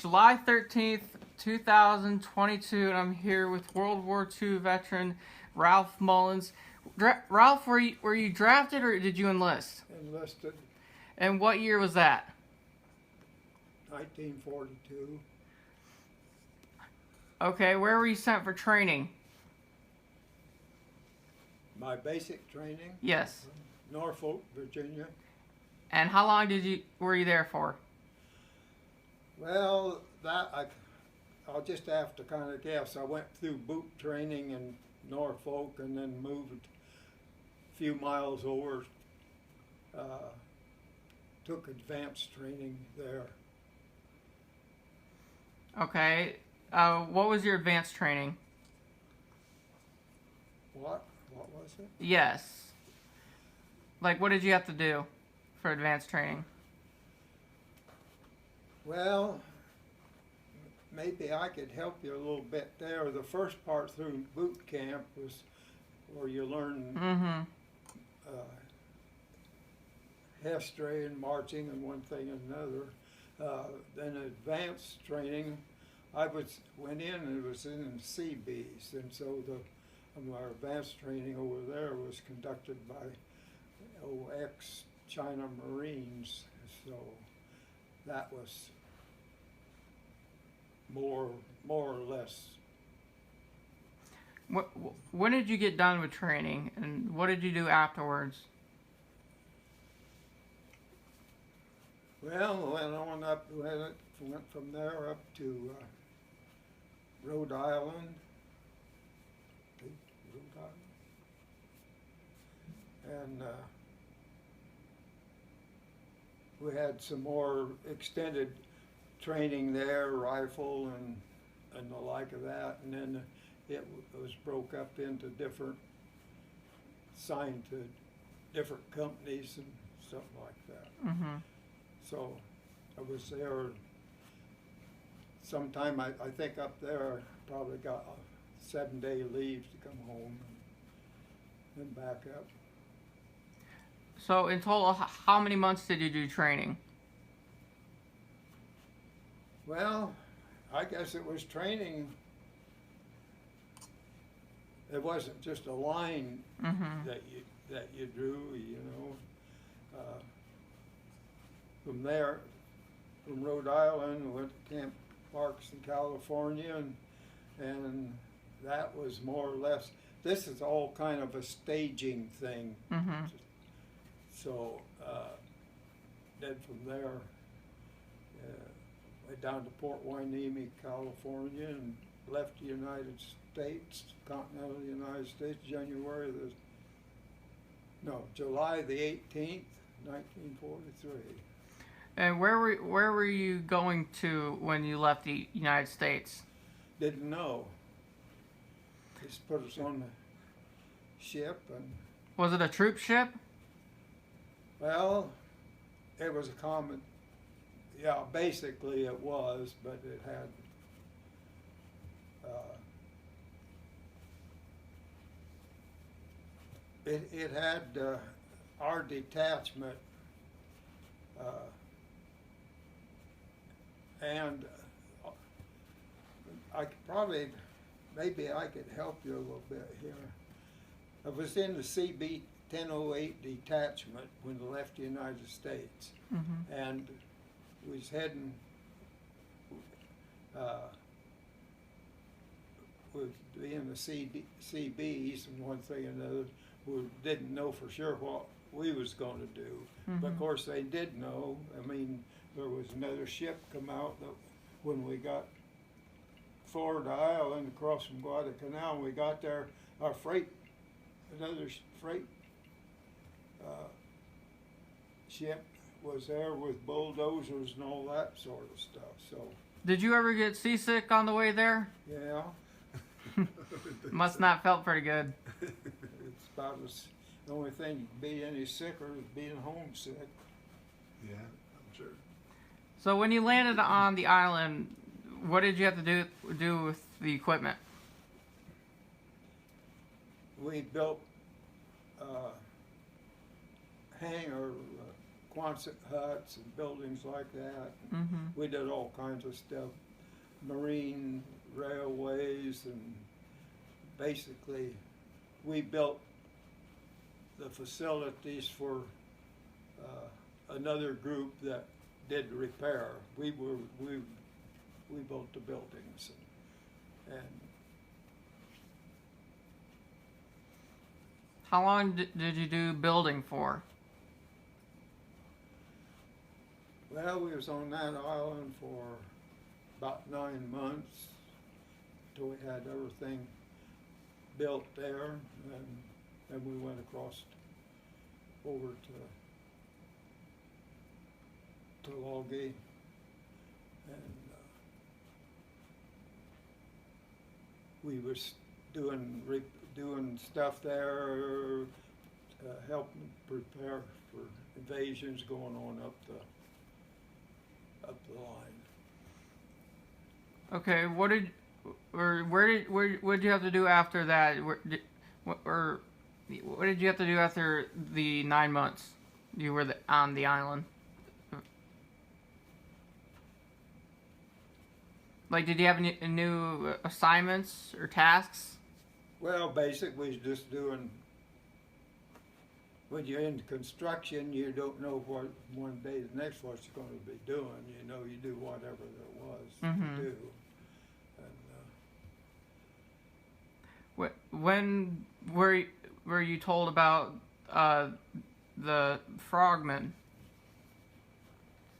July 13th, 2022, and I'm here with World War II veteran Ralph Mullins. Ralph, were you drafted or did you enlist? Enlisted And what year was that? 1942. Okay, where were you sent for training? My basic training, Yes. Norfolk, Virginia. And how long were you there for? Well, I'll just have to kind of guess. I went through boot training in Norfolk and then moved a few miles over. Took advanced training there. Okay. What was your advanced training? What was it? Yes. Like, what did you have to do for advanced training? Well, maybe I could help you a little bit there. The first part through boot camp was where you learn history and marching and one thing and another. Then advanced training, went in and it was in CBs, and so our advanced training over there was conducted by ex-China Marines, so that was more or less. When did you get done with training, and what did you do afterwards? Well, went from there up to Rhode Island. And we had some more extended training there, rifle and the like of that, and then it was broke up into signed to different companies and something like that. Mm-hmm. So I was there sometime, I think up there I probably got a 7-day leave to come home and then back up. So in total, how many months did you do training? Well, I guess it was training. It wasn't just a line that you drew, you know. From there, from Rhode Island, went to Camp Parks in California, and that was more or less. This is all kind of a staging thing. Mm-hmm. So then from there, went down to Port Hueneme, California, and left the United States, continental United States, July the 18th, 1943. And where were you going to when you left the United States? Didn't know. Just put us on the ship, and Was it a troop ship? well, it was a common. Yeah, basically it was, but it had it had our detachment and maybe I could help you a little bit here. I was in the CB 1008 detachment when we left the United States, and we was heading with being the CBs and one thing and another. We didn't know for sure what we was going to do, but of course they did know. I mean, there was another ship come out that when we got Florida Island across from Guadalcanal, and we got there, our another freight ship was there with bulldozers and all that sort of stuff. So. Did you ever get seasick on the way there? Yeah. Must not felt pretty good. It's about the only thing you can be any sicker is being homesick. Yeah, I'm sure. So when you landed on the island, what did you have to do with the equipment? We built hangar Quonset huts and buildings like that. Mm-hmm. We did all kinds of stuff, marine railways, and basically we built the facilities for another group that did repair. We built the buildings, and How long did you do building for? well, we was on that island for about 9 months till we had everything built there, and then we went across over to Logie, and we was doing stuff there, helping prepare for invasions going on up the line. Okay, what did you have to do after that? What did you have to do after the 9 months you were on the island? Like, did you have any new assignments or tasks? Well, basically, just doing. When you're in construction, you don't know what one day the next what you're going to be doing. You know, you do whatever there was to do. And, When were you told about the Frogman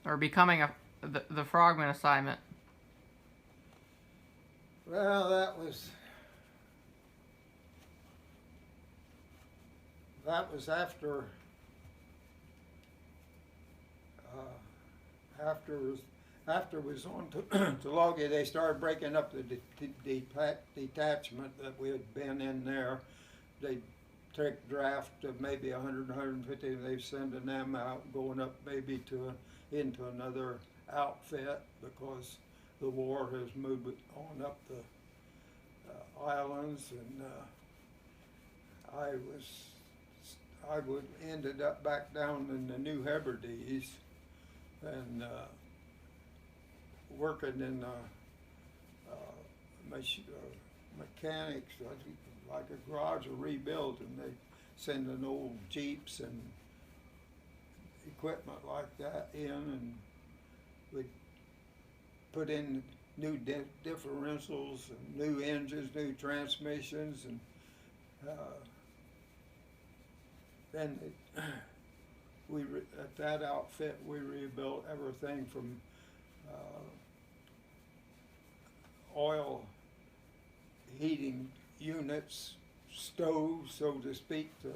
or becoming the Frogman assignment? well, that was after after it was on to Logie. They started breaking up the detachment that we had been in there. They take draft of maybe 100, 150, and they're sending them out, going up maybe into another outfit because the war has moved on up the islands, and I ended up back down in the New Hebrides and working in mechanics, like a garage or rebuild, and they sending old Jeeps and equipment like that in, and we put in new differentials and new engines, new transmissions, and then at that outfit we rebuilt everything from oil heating units, stoves, so to speak, to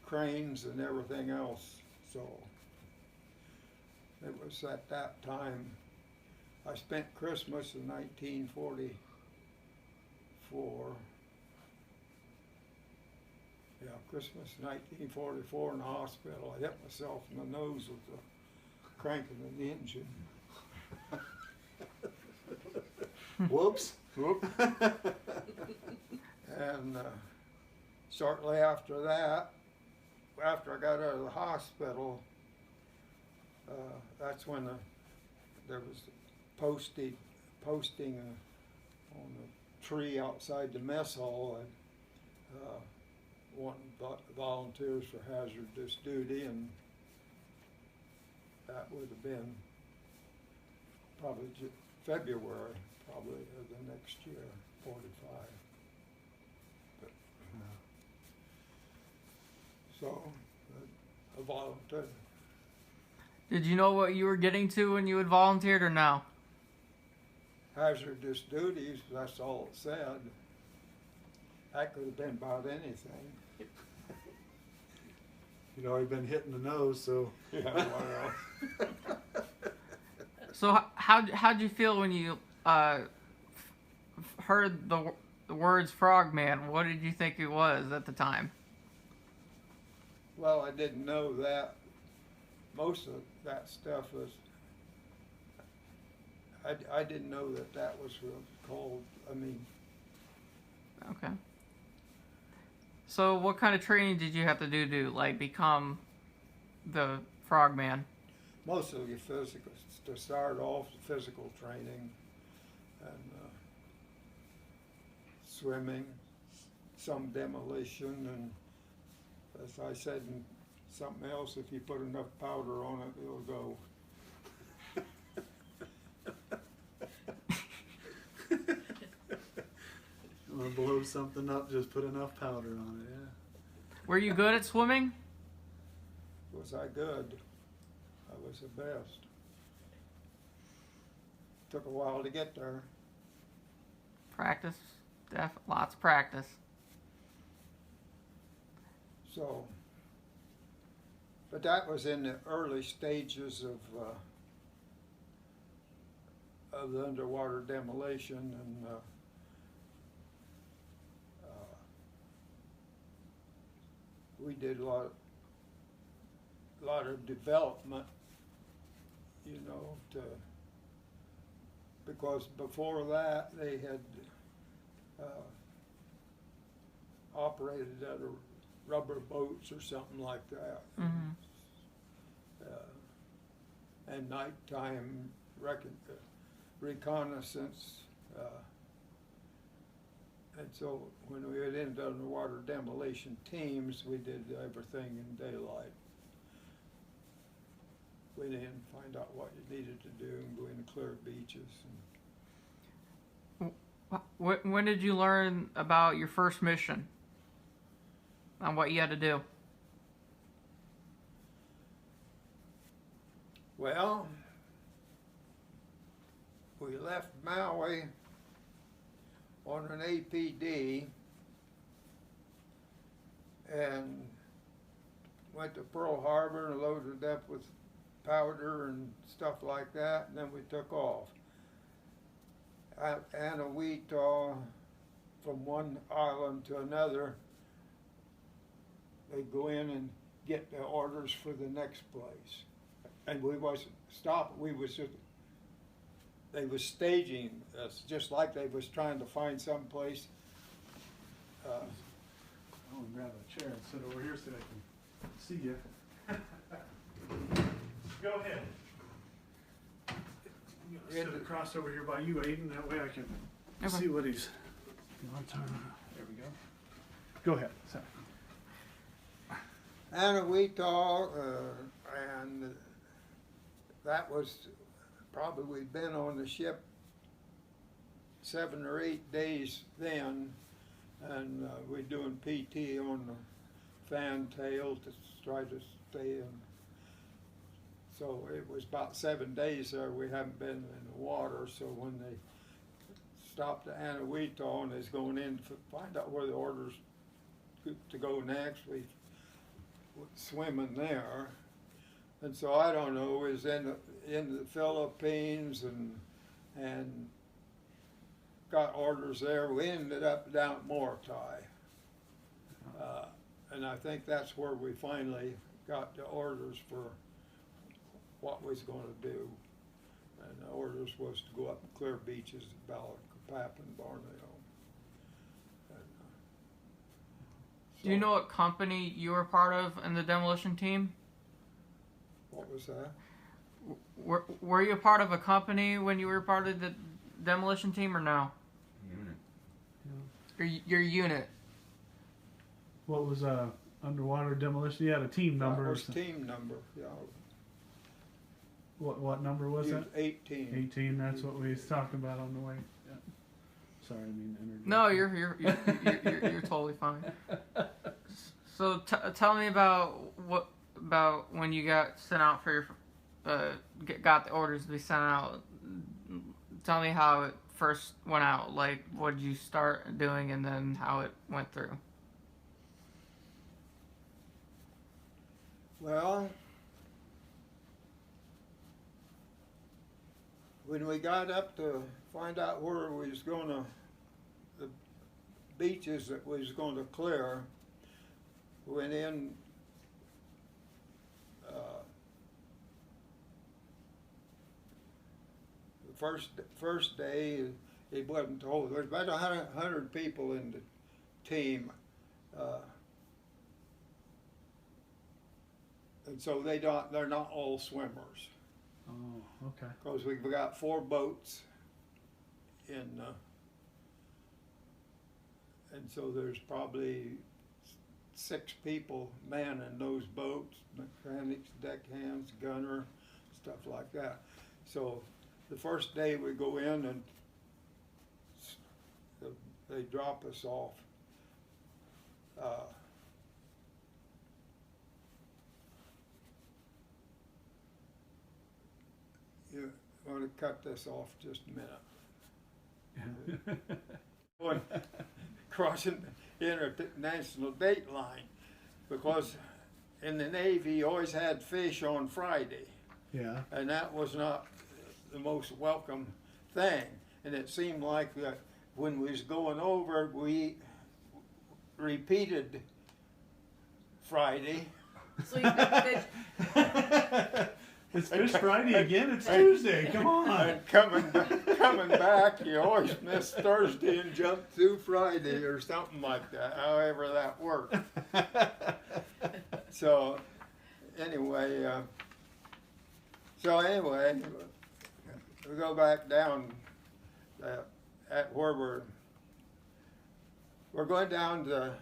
cranes and everything else. So it was at that time. I spent Christmas in 1944. Yeah, Christmas 1944 in the hospital. I hit myself in the nose with the cranking of the engine. Whoops. Whoop. And shortly after that, after I got out of the hospital, that's when there was posting on the tree outside the mess hall, and wanting volunteers for hazardous duty, and that would have been probably February, probably of the next year, 45. But, so, a volunteer. Did you know what you were getting to when you had volunteered, or no? Hazardous duties, that's all it said. That could have been about anything. You'd already been hit in the nose, so. Yeah, well. So how'd you feel when you heard the words Frogman? What did you think it was at the time? Well, I didn't know that. Most of that stuff was. I didn't know that was called. I mean. Okay. So what kind of training did you have to do to like become the Frogman? Mostly physical, to start off, physical training and swimming, some demolition, and as I said, and something else, if you put enough powder on it, it'll go. You want to blow something up, just put enough powder on it, yeah. Were you good at swimming? Was I good? I was the best. Took a while to get there. Practice. Lots of practice. So, but that was in the early stages of the underwater demolition, and we did a lot of development, you know, because before that they had operated out of rubber boats or something like that. Mm-hmm. And nighttime reconnaissance. And so when we went into underwater demolition teams, we did everything in daylight. Went in, find out what you needed to do, and go in and clear beaches. When did you learn about your first mission and what you had to do? Well, we left Maui on an APD and went to Pearl Harbor and loaded up with powder and stuff like that, and then we took off. At Anawita, from one island to another, they go in and get the orders for the next place. And we wasn't stopping, we was just, they was staging us, just like they was trying to find some place. I'm gonna grab a chair and sit over here so I can see you. Go ahead. Sit across over here by you, Aiden, that way I can see what he's. There we go. Go ahead. Sorry. Anawita, and that was probably, we'd been on the ship 7 or 8 days then, and we're doing PT on the fantail to try to stay in. So it was about 7 days there we hadn't been in the water, so when they stopped at Anawita and is going in to find out where the orders to go next, we swimming there. And so I don't know, it was in the Philippines and got orders there. We ended up down at Morotai. And I think that's where we finally got the orders for what we was going to do. And the orders was to go up and clear beaches at Balikpapan and Borneo. Do you know what company you were part of in the demolition team? What was that? Were you a part of a company when you were part of the demolition team or no? Unit. Your unit. What was underwater demolition? You had a team number. That was team number, yeah. What number was that? 18. 18. That's what we was talking about on the way. Yeah. Sorry, I mean interject. No, you're totally fine. So tell me about when you got sent out for your got the orders to be sent out. Tell me how it first went out. Like, what did you start doing, and then how it went through. Well, when we got up to find out where we was gonna, the beaches that we was gonna clear, went in the first day, it wasn't told. There was about 100 people in the team. and so they're not all swimmers. Oh, okay. Because we've got 4 boats in, and so there's probably 6 people manning those boats, mechanics, deckhands, gunner, stuff like that. So the first day we go in and they drop us off. You want to cut this off just a minute. Going crossing the international date line, because in the Navy you always had fish on Friday. Yeah. And that was not the most welcome thing. And it seemed like that when we was going over, we repeated Friday. So you could fish. It's Fish Friday again. It's Tuesday. Come on. And coming back, you always miss Thursday and jump through Friday or something like that. However that worked. So anyway, we go back down at where we're going down to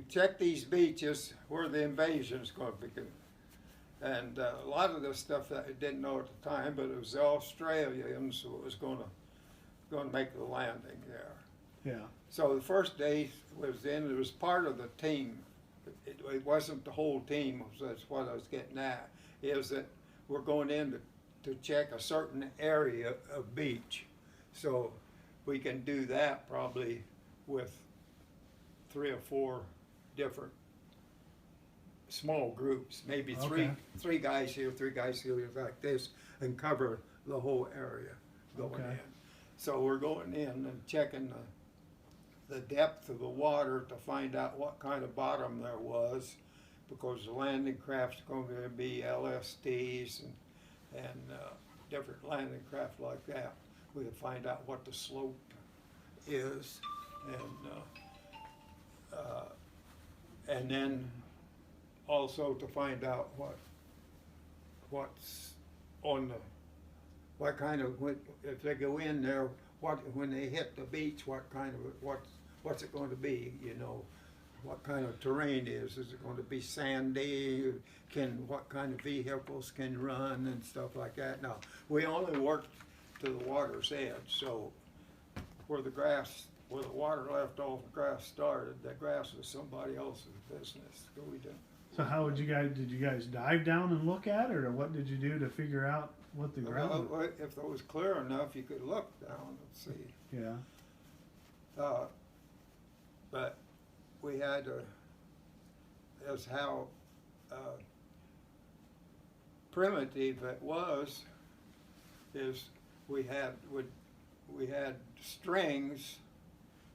check these beaches where the invasion's going to begin. And a lot of the stuff that I didn't know at the time, but it was the Australians who was going to make the landing there. Yeah. So the first day it was part of the team. It wasn't the whole team, that's what I was getting at, is that we're going in to check a certain area of beach. So we can do that probably with 3 or 4 different small groups, maybe three guys here, 3 guys here, like this, and cover the whole area going in. So we're going in and checking the depth of the water to find out what kind of bottom there was, because the landing craft's going to be LSTs and different landing craft like that. We can find out what the slope is, and then also to find out what's on what kind of, if they go in there, when they hit the beach, what's it going to be, you know, what kind of terrain is it going to be sandy, what kind of vehicles can run and stuff like that. Now, we only worked to the water's edge, so where the water left off, the grass started, the grass was somebody else's business. So we didn't. So how did you guys dive down and look at it, or what did you do to figure out what the ground was? If it was clear enough, you could look down and see. Yeah. But we had as how primitive it was, is we had strings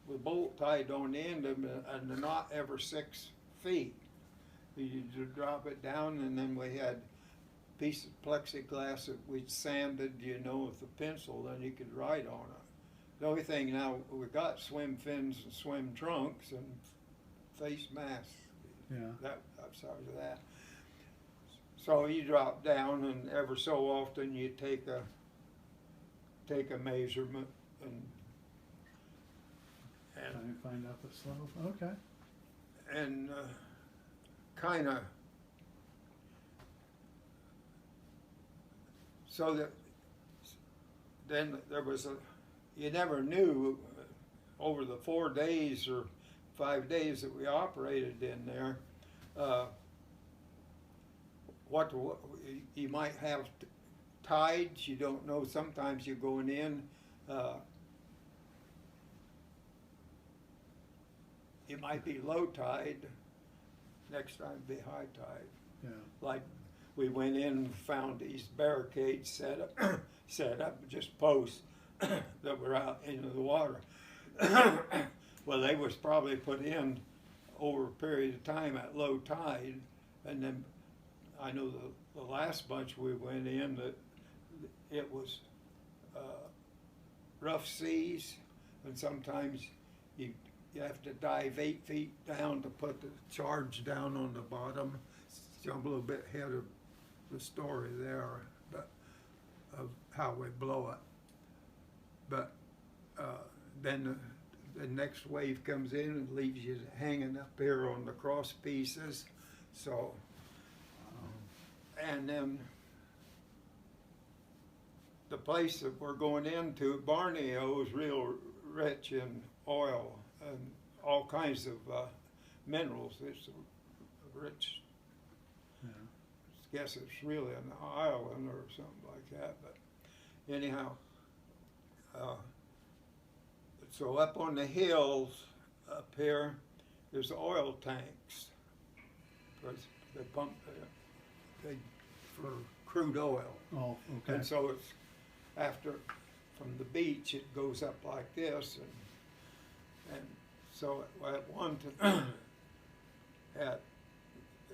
with bolt tied on the end of them, and they're not ever 6 feet. You drop it down, and then we had a piece of plexiglass that we sanded, you know, with a pencil, then you could write on it. The only thing now, we got swim fins and swim trunks and face masks. Yeah. I'm sorry for that. So you drop down, and ever so often you take a measurement and find out the slope. Okay. And kind of so that then there was you never knew over the 4 days or 5 days that we operated in there what you might have tides. You don't know. Sometimes you're going in. It might be low tide. Next time be high tide. Yeah. Like we went in and found these barricades set up just posts that were out into the water. Well, they was probably put in over a period of time at low tide, and then I know the last bunch we went in that it was rough seas, and sometimes you have to dive 8 feet down to put the charge down on the bottom. Jump a little bit ahead of the story there, but of how we blow it. But then the next wave comes in and leaves you hanging up here on the cross pieces. So, and then the place that we're going into, Borneo, is real rich in oil and all kinds of minerals. It's a rich, I guess it's really an island or something like that. But anyhow, so up on the hills up here, there's oil tanks. They pump for crude oil. Oh, okay. And so it's from the beach, it goes up like this, and so at one time,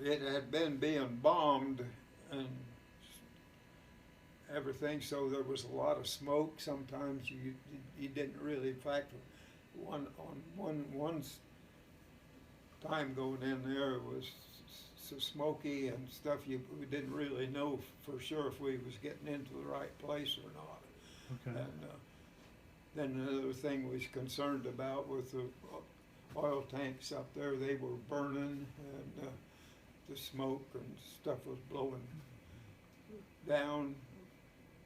it had been being bombed and everything, so there was a lot of smoke. Sometimes you didn't really, in fact, one time going in there, it was so smoky and stuff. We didn't really know for sure if we was getting into the right place or not. Okay. And then another thing we was concerned about with the oil tanks up there, they were burning, and the smoke and stuff was blowing down.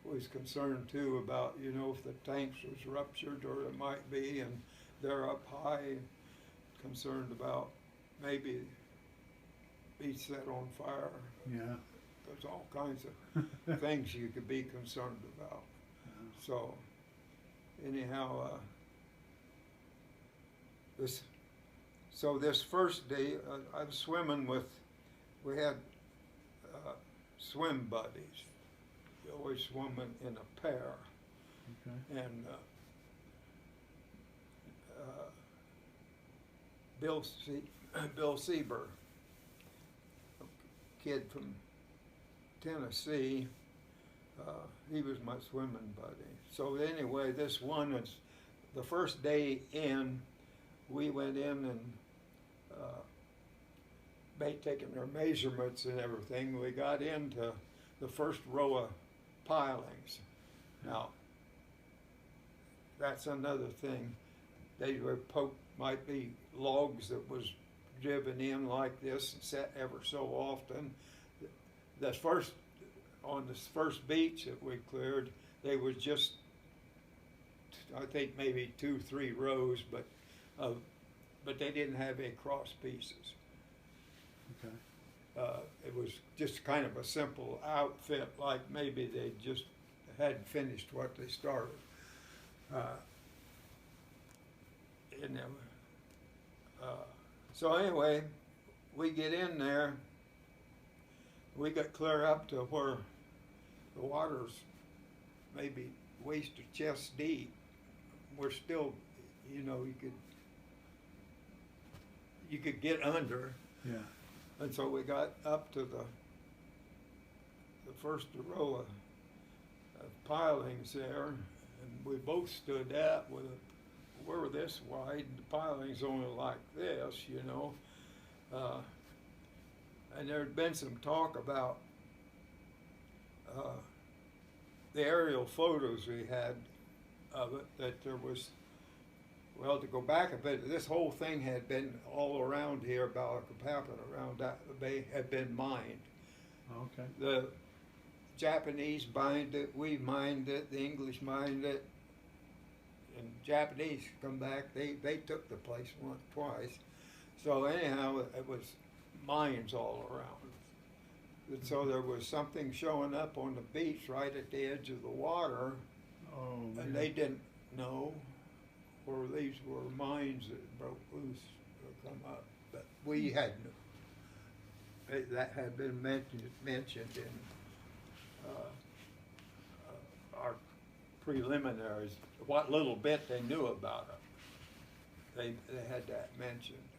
We was concerned too about, you know, if the tanks was ruptured, or it might be, and they're up high, concerned about maybe be set on fire. Yeah. There's all kinds of things you could be concerned about. Yeah. So anyhow, this first day, I was swimming with, we had swim buddies. We always swum in a pair. Okay. And Bill Sieber, a kid from Tennessee, he was my swimming buddy. So anyway, this one is the first day in. We went in and taking their measurements and everything. We got into the first row of pilings. Now, that's another thing. They were might be logs that was driven in like this and set ever so often. On this first beach that we cleared, they were just, I think maybe 2-3 rows, but they didn't have any cross pieces. Okay. It was just kind of a simple outfit, like maybe they just hadn't finished what they started. So anyway, we get in there. We got clear up to where the water's maybe waist or chest deep. We're still, you know, you could get under. Yeah. And so we got up to the first row of pilings there, and we both stood up with we're this wide, the piling's only like this, you know. And there had been some talk about the aerial photos we had of it, that there was, well, to go back a bit, this whole thing had been all around here, Balikpapan, around that bay, had been mined. Okay. The Japanese mined it, we mined it, the English mined it, and Japanese come back, they took the place twice. So anyhow, it was mines all around. And so there was something showing up on the beach right at the edge of the water, and they didn't know, or these were mines that broke loose or come up. But we had no. That had been mentioned in our preliminaries, what little bit they knew about it. They had that mentioned.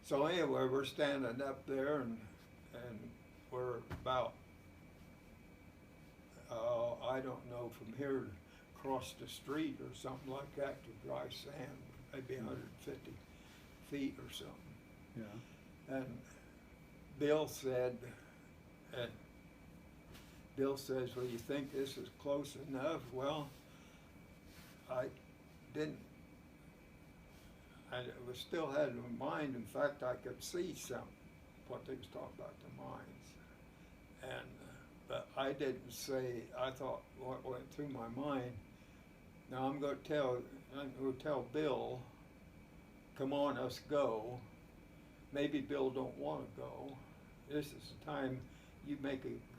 So anyway, we're standing up there, and we're about, I don't know, from here across the street or something like that to dry sand, maybe 150 feet or something. Yeah. And Bill said, and Bill says, well, you think this is close enough? Well, I didn't. I was still had it in mind. In fact, I could see what they was talking about, the mines. And but I didn't say. I thought what went through my mind. Now I'm going to tell Bill, come on, us go. Maybe Bill don't want to go. This is the time you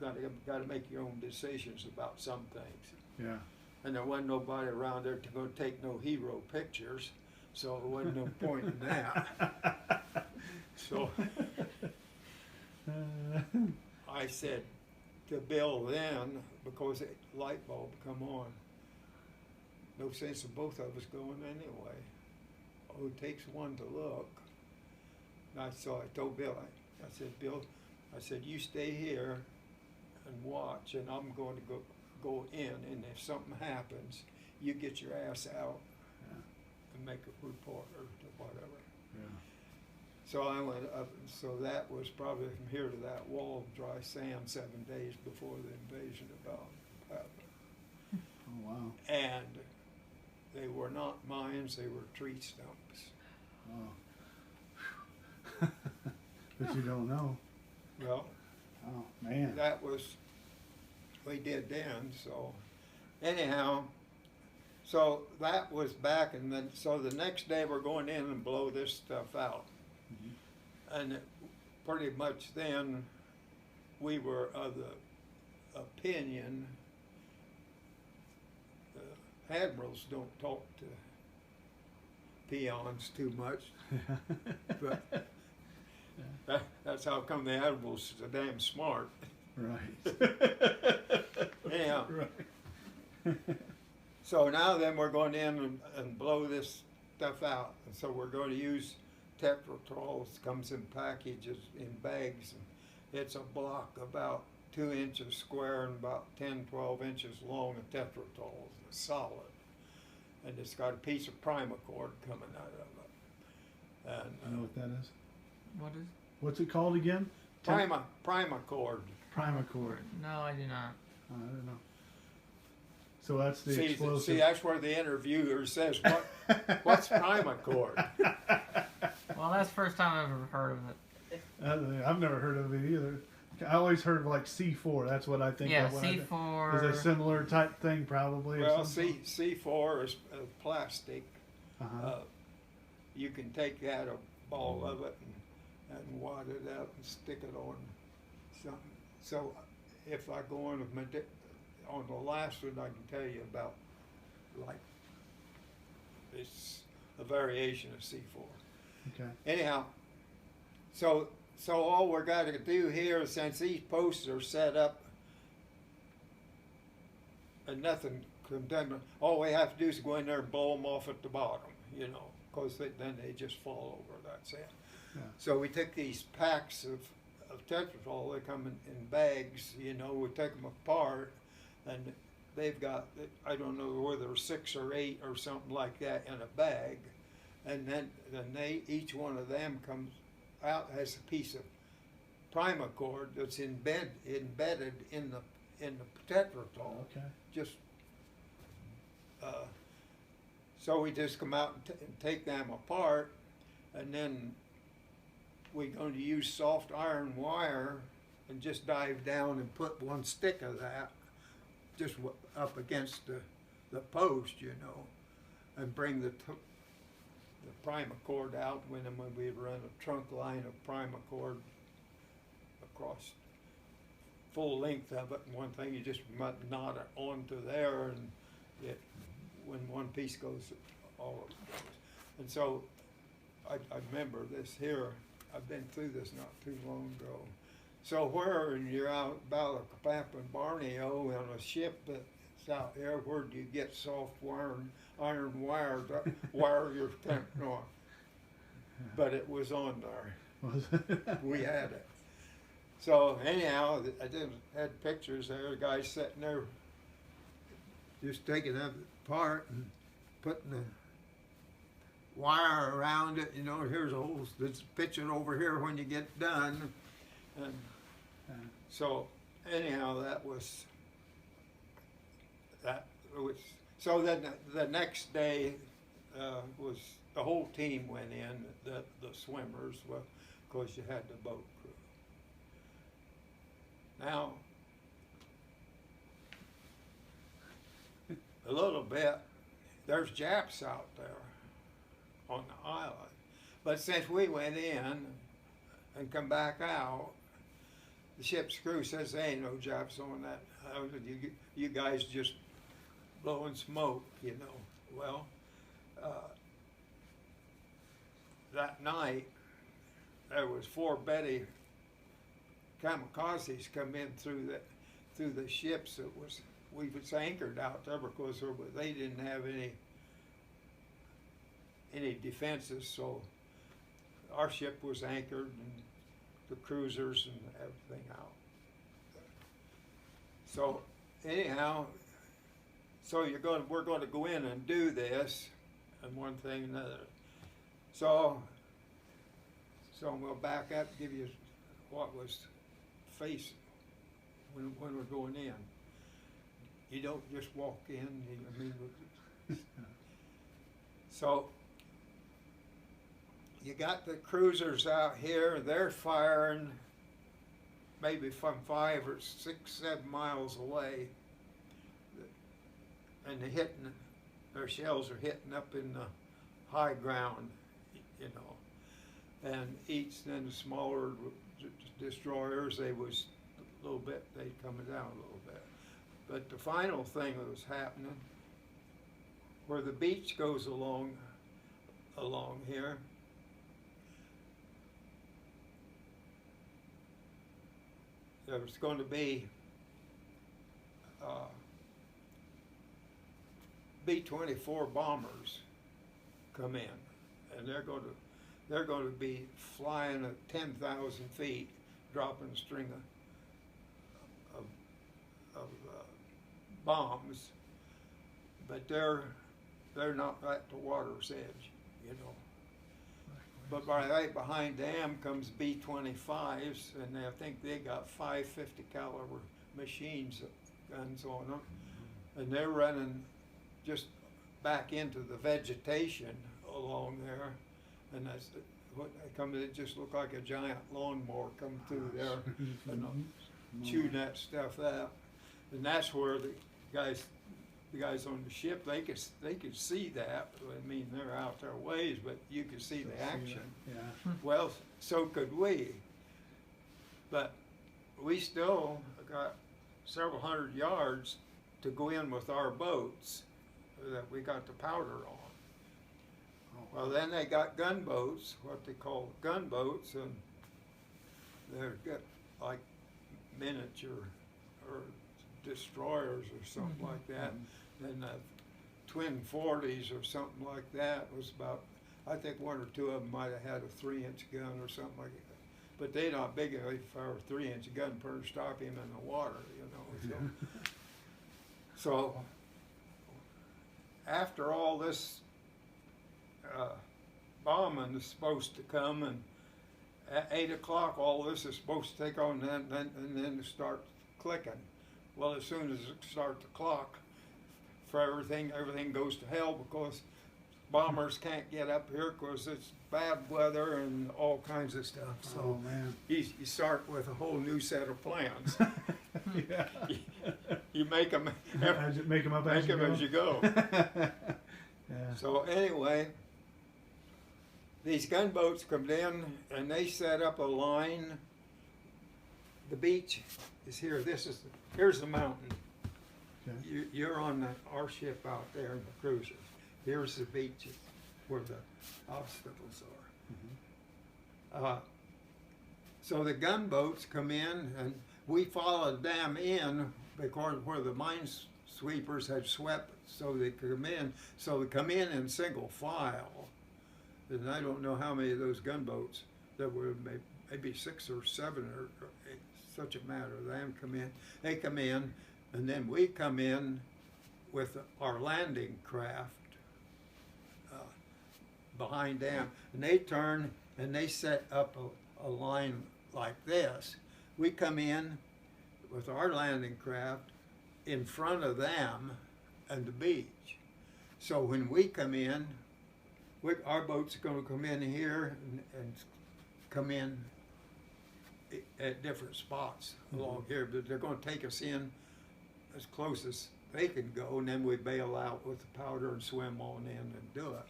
got to make your own decisions about some things. Yeah. And there wasn't nobody around there to go take no hero pictures, so there wasn't no point in that. So I said to Bill then, because the light bulb come on, no sense of both of us going anyway. Oh, it takes one to look. And so I told Bill, I said, Bill, I said, you stay here and watch, and I'm going to go in, and if something happens, you get your ass out and make a report or whatever. Yeah. So I went up, and so that was probably from here to that wall of dry sand 7 days before the invasion about happened. Oh, wow. And they were not mines, they were tree stumps. Oh. But you don't know. Well, oh man, that was, we did then, so anyhow, so that was back, and then, so the next day we're going in and blow this stuff out. Mm-hmm. And pretty much then, we were of the opinion, the admirals don't talk to peons too much, but that's how come the admirals are damn smart. Right. Yeah. Right. So now then we're going in and blow this stuff out. And so we're going to use Tetratrol. It comes in packages, in bags. And it's a block about 2 inches square and about 10, 12 inches long of Tetratrol. It's solid. And it's got a piece of primacord coming out of it. And You know what that is? What is? What's it called again? primacord. Primacord. No, I do not. I don't know. So that's the explosive. See, that's where the interviewer says, what's primacord? Well, that's the first time I've ever heard of it. I've never heard of it either. I always heard of like C4. That's what I think Yeah, of. C4. Is a similar type thing probably? Well, C4 is plastic. Uh-huh. You can take that, a ball of it, and wad it up and stick it on something. So if I go on the last one, I can tell you about, like, it's a variation of C4. Okay. Anyhow, so all we're got to do here, since these posts are set up and nothing can be done, all we have to do is go in there and blow them off at the bottom, you know, because then they just fall over, that's it. Yeah. So we took these packs of Tetratrol, they come in bags, you know, we take them apart, and they've got, I don't know whether 6 or 8 or something like that in a bag, and then each one of them comes out, has a piece of primacord that's embedded in the Tetratrol. Okay. Just so we just come out and take them apart, and then we're going to use soft iron wire and just dive down and put one stick of that just up against the post, you know, and bring the primacord out when we run a trunk line of primacord across full length of it, and one thing you just knot it onto there, and when one piece goes, all of it goes. And so I remember this here. I've been through this not too long ago. So where you're out about Capapa and Borneo on a ship that's out there, where do you get soft iron wire to wire your tent on? But it was on there. Was it? We had it. So anyhow, I had pictures there. The guy sitting there, just taking it apart and putting wire around it, you know, here's a hole, let's pitch it over here when you get done. And so anyhow, so then the next day was the whole team went in, the swimmers, well, of course you had the boat crew. Now, a little bit, there's Japs out there on the island. But since we went in and come back out, the ship's crew says there ain't no Japs on that island. You guys just blowing smoke, you know. Well, that night, there was 4 Betty kamikazes come in through the ships that we was anchored out there because they didn't have any defenses, so our ship was anchored and the cruisers and everything out. So anyhow, so we're going to go in and do this, and one thing and another. So we'll back up and give you what was facing when we're going in. You don't just walk in. So you got the cruisers out here. They're firing maybe from 5 or 6, 7 miles away, and their shells are hitting up in the high ground, you know. And then the smaller destroyers, they was a little bit, they coming down a little bit. But the final thing that was happening, where the beach goes along here, there was going to be B-24 bombers come in, and they're going to be flying at 10,000 feet, dropping a string of bombs, but they're not at the water's edge, you know. But right behind them comes B-25s, and I think they got 550 caliber guns on them, and they're running just back into the vegetation along there, and that's what they come. It just looked like a giant lawnmower come through there and chewing that stuff up, and that's where the guys on the ship, they could see that. I mean, they're out their ways, but you could see the action. Yeah. Well, so could we, but we still got several hundred yards to go in with our boats that we got the powder on. Well, then they got gunboats, what they call gunboats, and they've got like miniature or destroyers or something like that. Then the twin 40s or something like that was about, I think 1 or 2 of them might have had a 3-inch gun or something like that. But they're not big enough for a 3-inch gun to stop him in the water, you know. So after all this bombing is supposed to come, and at 8 o'clock all this is supposed to take on, and then start clicking. Well, as soon as it starts the clock, for everything goes to hell because bombers can't get up here because it's bad weather and all kinds of stuff. So you start with a whole new set of plans. Yeah. You make them up as you go. Yeah. So anyway, these gunboats come in and they set up a line. The beach is here. Here's the mountain. Okay. You're on our ship out there in the cruisers. Here's the beaches where the hospitals are. Mm-hmm. So the gunboats come in, and we followed them in because where the minesweepers had swept, so they come in. So they come in single file, and I don't know how many of those gunboats there were, maybe 6 or 7 or 8, such a matter of them come in. They come in, and then we come in with our landing craft behind them, and they turn and they set up a line like this. We come in with our landing craft in front of them and the beach. So when we come in, our boats are going to come in here and come in at different spots along here, but they're going to take us in as close as they can go, and then we bail out with the powder and swim on in and do it.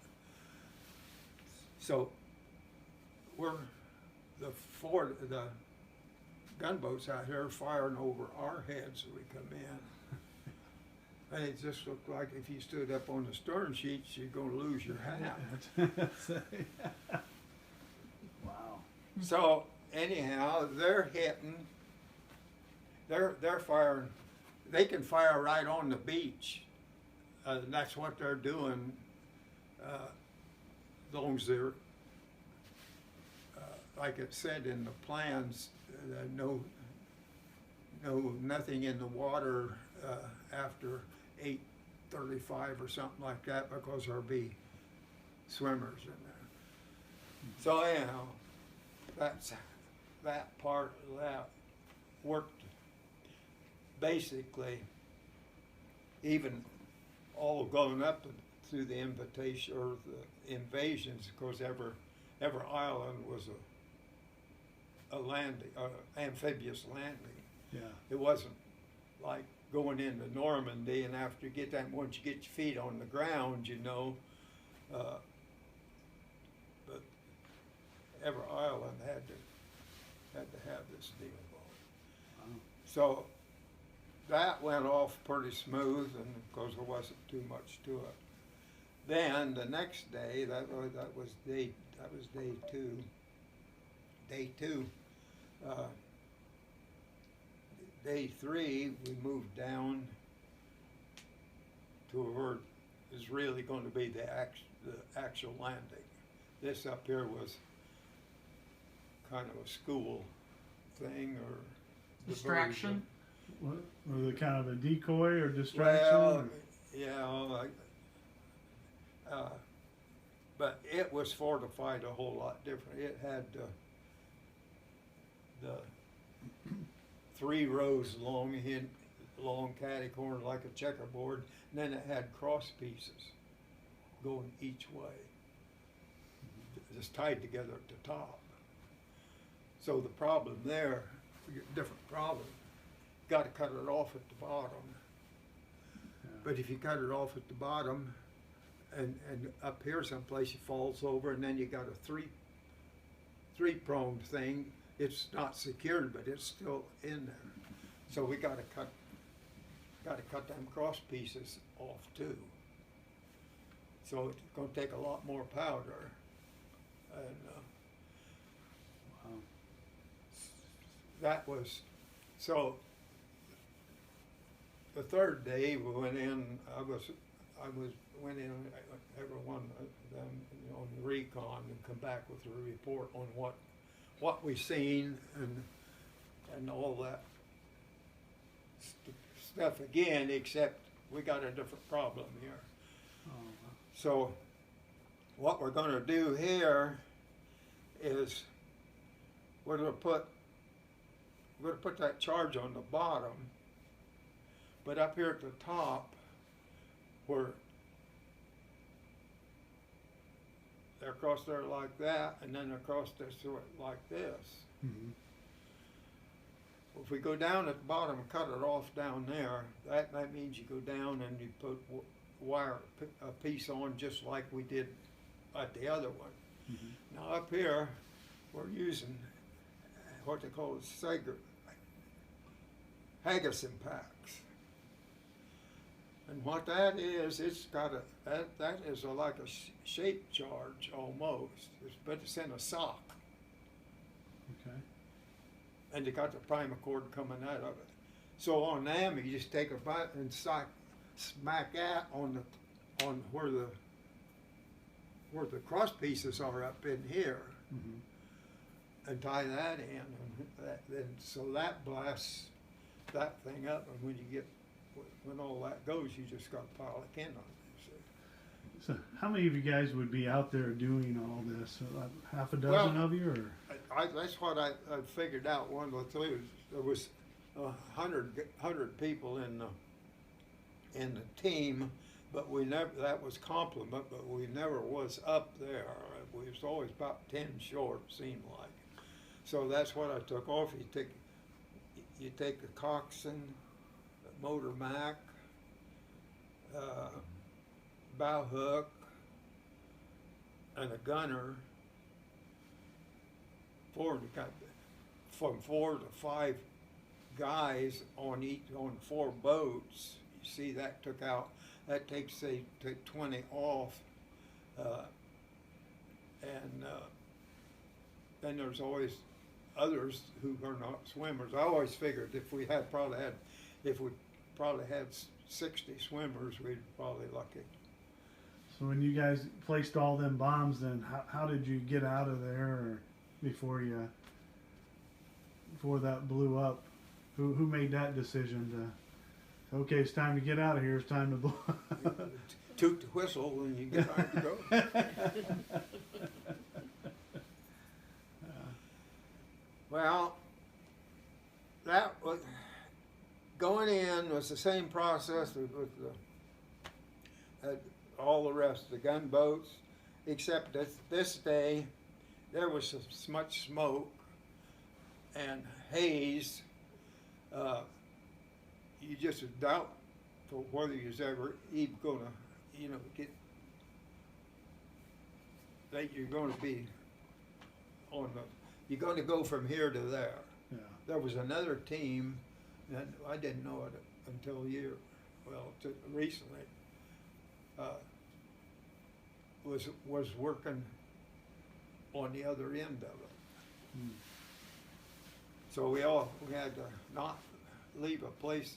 So the gunboats out here firing over our heads as we come in. And it just looked like if you stood up on the stern sheets, you're going to lose your hat. Wow. So anyhow, they're hitting. They're firing. They can fire right on the beach. That's what they're doing. As long as they're, like it said in the plans, nothing in the water after 8:35 or something like that, because there'll be swimmers in there. So anyhow, that part of that worked basically, even all going up through the invitation or the invasions, because every island was a landing, amphibious landing. Yeah. It wasn't like going into Normandy, and after you get that, once you get your feet on the ground, but every island had to have this deal going. Wow. So that went off pretty smooth, and because there wasn't too much to it. Then the next day, that was day two. Day two. Day three, we moved down to where is really going to be the actual landing. This up here was kind of a school thing or distraction. What, was it kind of a decoy or distraction? Well, yeah, but it was fortified a whole lot different. It had the 3 rows long catty corner like a checkerboard, and then it had cross pieces going each way, just tied together at the top. So the problem there, different problem, got to cut it off at the bottom. Yeah. But if you cut it off at the bottom, and up here someplace it falls over, and then you got a three-pronged thing. It's not secured, but it's still in there. So we got to cut them cross pieces off too. So it's going to take a lot more powder. And Wow. that was so. The third day we went in. Went in. Everyone of them on the recon and come back with a report on what we seen and all that stuff again, except we got a different problem here. Oh, wow. So what we're going to do here is we're going to put that charge on the bottom, but up here at the top where they're across there like that, and then across this like this. Mm-hmm. If we go down at the bottom and cut it off down there, that means you go down and you put a piece on just like we did at the other one. Mm-hmm. Now up here, we're using what they call Haggison packs. And what that is, it's got that is like a shape charge almost, but it's in a sock. Okay. And you got the primer cord coming out of it. So on them, you just take a bite and smack that on where the cross pieces are up in here, Mm-hmm. and tie that in, so that blasts that thing up. And when all that goes, you just got to pile it in on it. So how many of you guys would be out there doing all this? Half a dozen of you, or? That's what I figured out. One of the things, there was 100 people in the team, but we never. That was complement, but we never was up there. We was always about 10 short, seemed like. So that's what I took off. You take a coxswain, a motor mac, bow hook, and a gunner. From 4 to 5 guys on 4 boats. You see, that takes say 20 off, and then there's always others who are not swimmers. I always figured if we probably had 60 swimmers, we'd probably lucky. So when you guys placed all them bombs, then how did you get out of there, or before that blew up? Who made that decision to? Okay, it's time to get out of here. It's time to blow. Toot the whistle when you get ready to go. Well, that was going in was the same process with all the rest of the gunboats, except that this day there was so much smoke and haze. You just doubt for whether you're ever even gonna, get that you're going to be on the. You're going to go from here to there. Yeah. There was another team, and I didn't know it until recently. Was working on the other end of it. Hmm. So we had to not leave a place.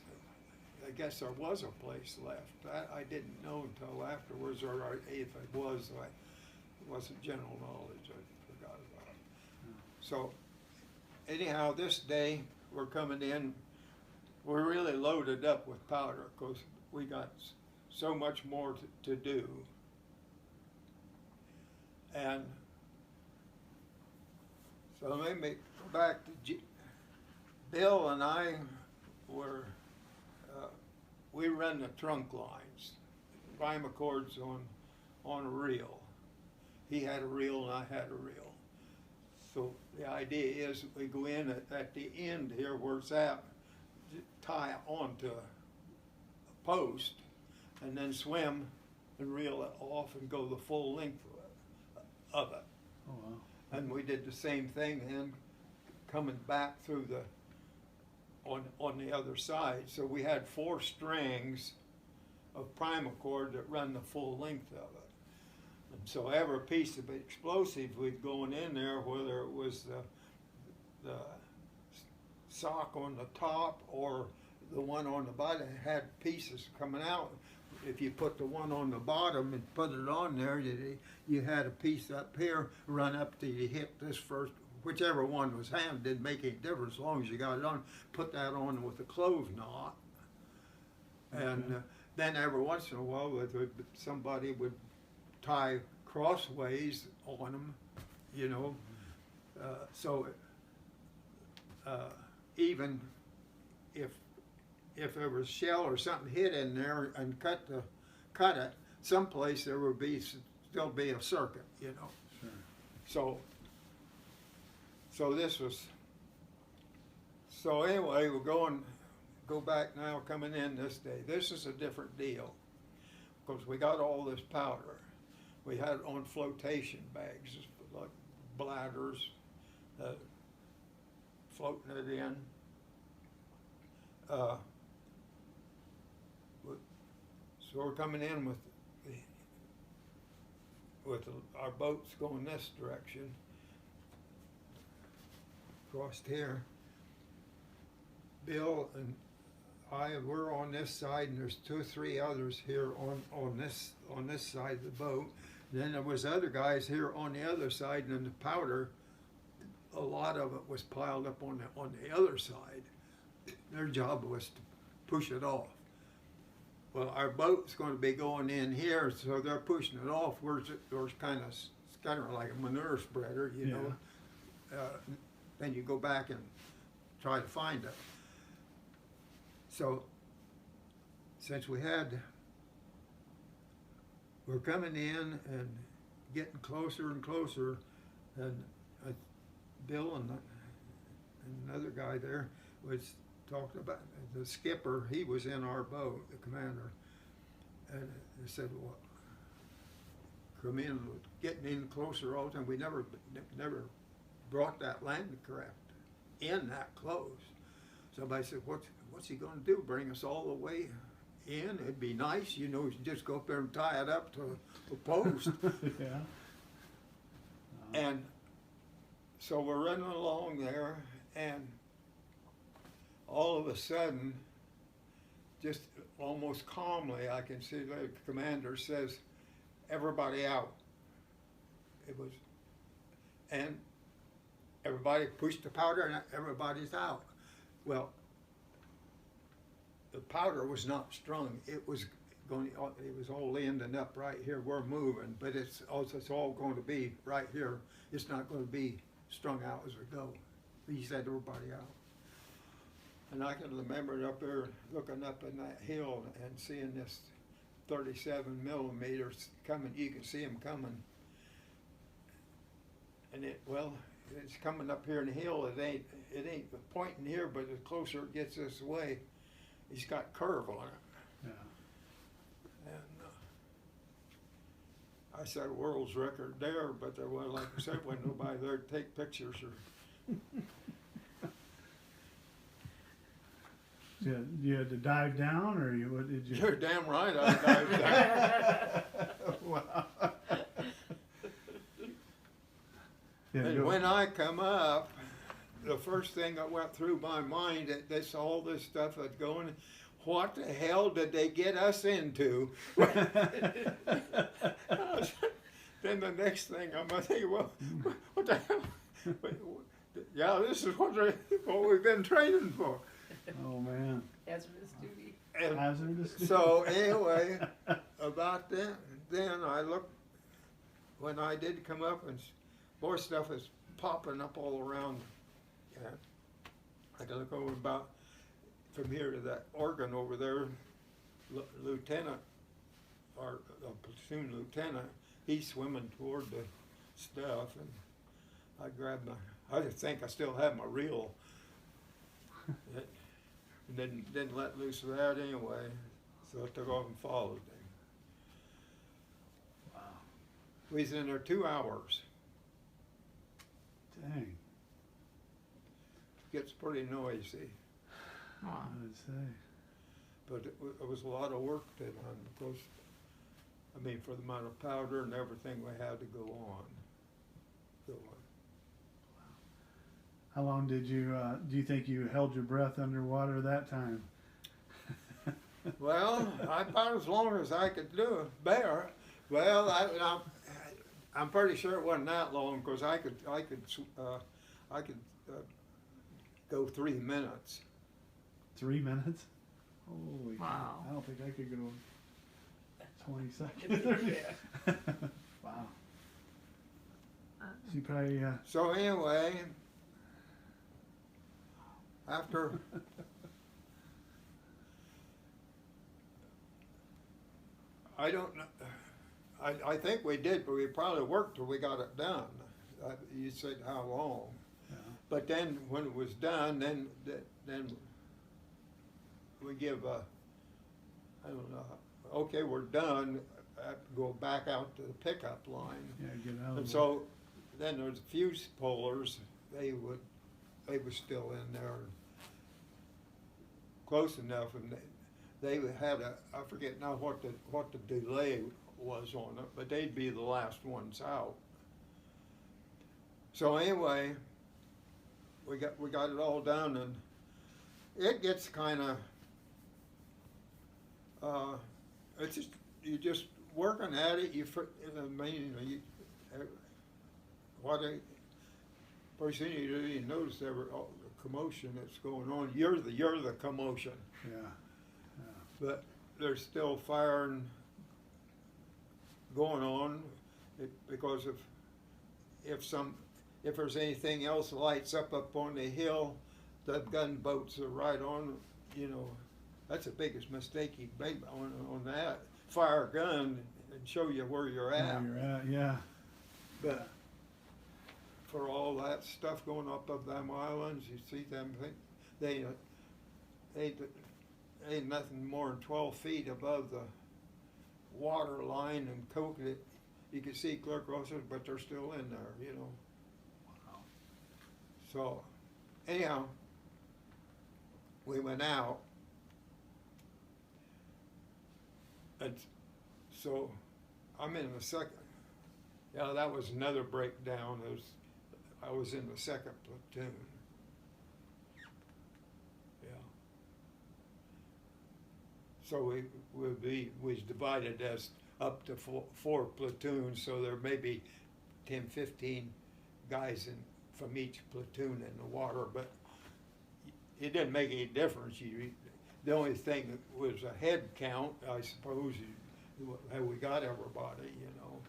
I guess there was a place left. I didn't know until afterwards, or if it was, it wasn't general knowledge. I forgot about it. So anyhow, this day we're coming in. We're really loaded up with powder because we got so much more to do. And so let me go back to Bill and I were, we run the trunk lines, primer cords on a reel. He had a reel and I had a reel. So the idea is that we go in at the end here where it's at, tie it onto a post, and then swim and reel it off and go the full length of it. Oh, wow. And we did the same thing then, coming back through on the other side. So we had 4 strings of primer cord that run the full length of it. And so every piece of explosive we'd going in there, whether it was the sock on the top or the one on the bottom, had pieces coming out. If you put the one on the bottom and put it on there, you had a piece up here, run up till you hit this first, whichever one was handled, didn't make any difference as long as you got it on. Put that on with a clove knot. And then every once in a while, somebody would tie crossways on them, so even if there was shell or something hit in there and cut it, someplace there would still be a circuit, Sure. So this was. So anyway, go back now. Coming in this day, this is a different deal because we got all this powder. We had it on flotation bags, like bladders, floating it in. So we're coming in with our boats going this direction, across here. Bill and I were on this side, and there's 2 or 3 others here on this side of the boat. Then there was other guys here on the other side, and then the powder, a lot of it was piled up on the other side. Their job was to push it off. well, our boat's going to be going in here, so they're pushing it off. There's kind of like a manure spreader, you know. Then you go back and try to find it. So, since we're coming in and getting closer and closer, and Bill and another guy there was talking about the skipper. He was in our boat, the commander, and they said, "Well, come in, getting in closer all the time. We never brought that landing craft in that close." Somebody said, "What's he going to do? Bring us all the way in? It'd be nice, you know. You just go up there and tie it up to a post." Yeah. And so we're running along there, and all of a sudden, just almost calmly, I can see the commander says, "Everybody out." And everybody pushed the powder, and everybody's out. Well, the powder was not strung. It was all ending up right here. We're moving, but it's all going to be right here. It's not going to be strung out as we go. He said everybody out. And I can remember up there looking up in that hill and seeing this 37 millimeters coming. You can see them coming. And it's coming up here in the hill. It ain't pointing here, but the closer it gets this way, he's got curve on it. Yeah. And I set a world's record there, but there was, like I said, wasn't nobody there to take pictures or. You had to dive down, or what did you? You're damn right I dived down. Wow. And when I come up, the first thing that went through my mind, that all this stuff that's going, what the hell did they get us into? Then the next thing I'm thinking, well, what the hell? Yeah, this is what we've been training for. Oh man. Hazardous duty. And Hazardous duty. so anyway, about that, then I looked, when I did come up, and more stuff is popping up all around. Yeah. I can look over about from here to that organ over there, lieutenant, or a platoon lieutenant, he's swimming toward the stuff, and I grabbed I just think I still have my reel. And didn't let loose of that anyway, so I took off and followed him. Wow. We was in there 2 hours. Dang. Gets pretty noisy. Wow. I would say. But it was a lot of work to done because, I mean, for the amount of powder and everything we had to go on. How long did you, do you think you held your breath underwater that time? Well, about as long as I could bear. Well, I'm pretty sure it wasn't that long because I could go 3 minutes. 3 minutes? Holy Wow. cow. I don't think I could go 20 seconds. Yeah. Wow. So you probably, So anyway, after I don't know. I think we did, but we probably worked till we got it done. You said how long? yeah. But then when it was done, then we give I don't know. Okay, we're done. Go back out to the pickup line. Yeah, get out of And the so then there's a few pullers. They were still in there, close enough, and they had I forget now what the delay was on it, but they'd be the last ones out. So anyway, we got it all done, and it gets kind of it's just you just working at it. Pretty soon you notice all the commotion that's going on. You're the commotion. yeah. But there's still firing going on because if there's anything else lights up on the hill, the gunboats are right on. You know, that's the biggest mistake you make on that. Fire a gun and show you where you're at. Where you're at, yeah. But for all that stuff going up of them islands, you see them, they ain't nothing more than 12 feet above the water line and coating it. You can see clear across it, but they're still in there, you know. Wow. So, anyhow, we went out, and so I'm in the second. Yeah, that was another breakdown. I was in the second platoon. Yeah. So we was divided as up to four platoons, so there may be 10, 15 guys from each platoon in the water, but it didn't make any difference. The only thing that was a head count, I suppose, how we got everybody, you know.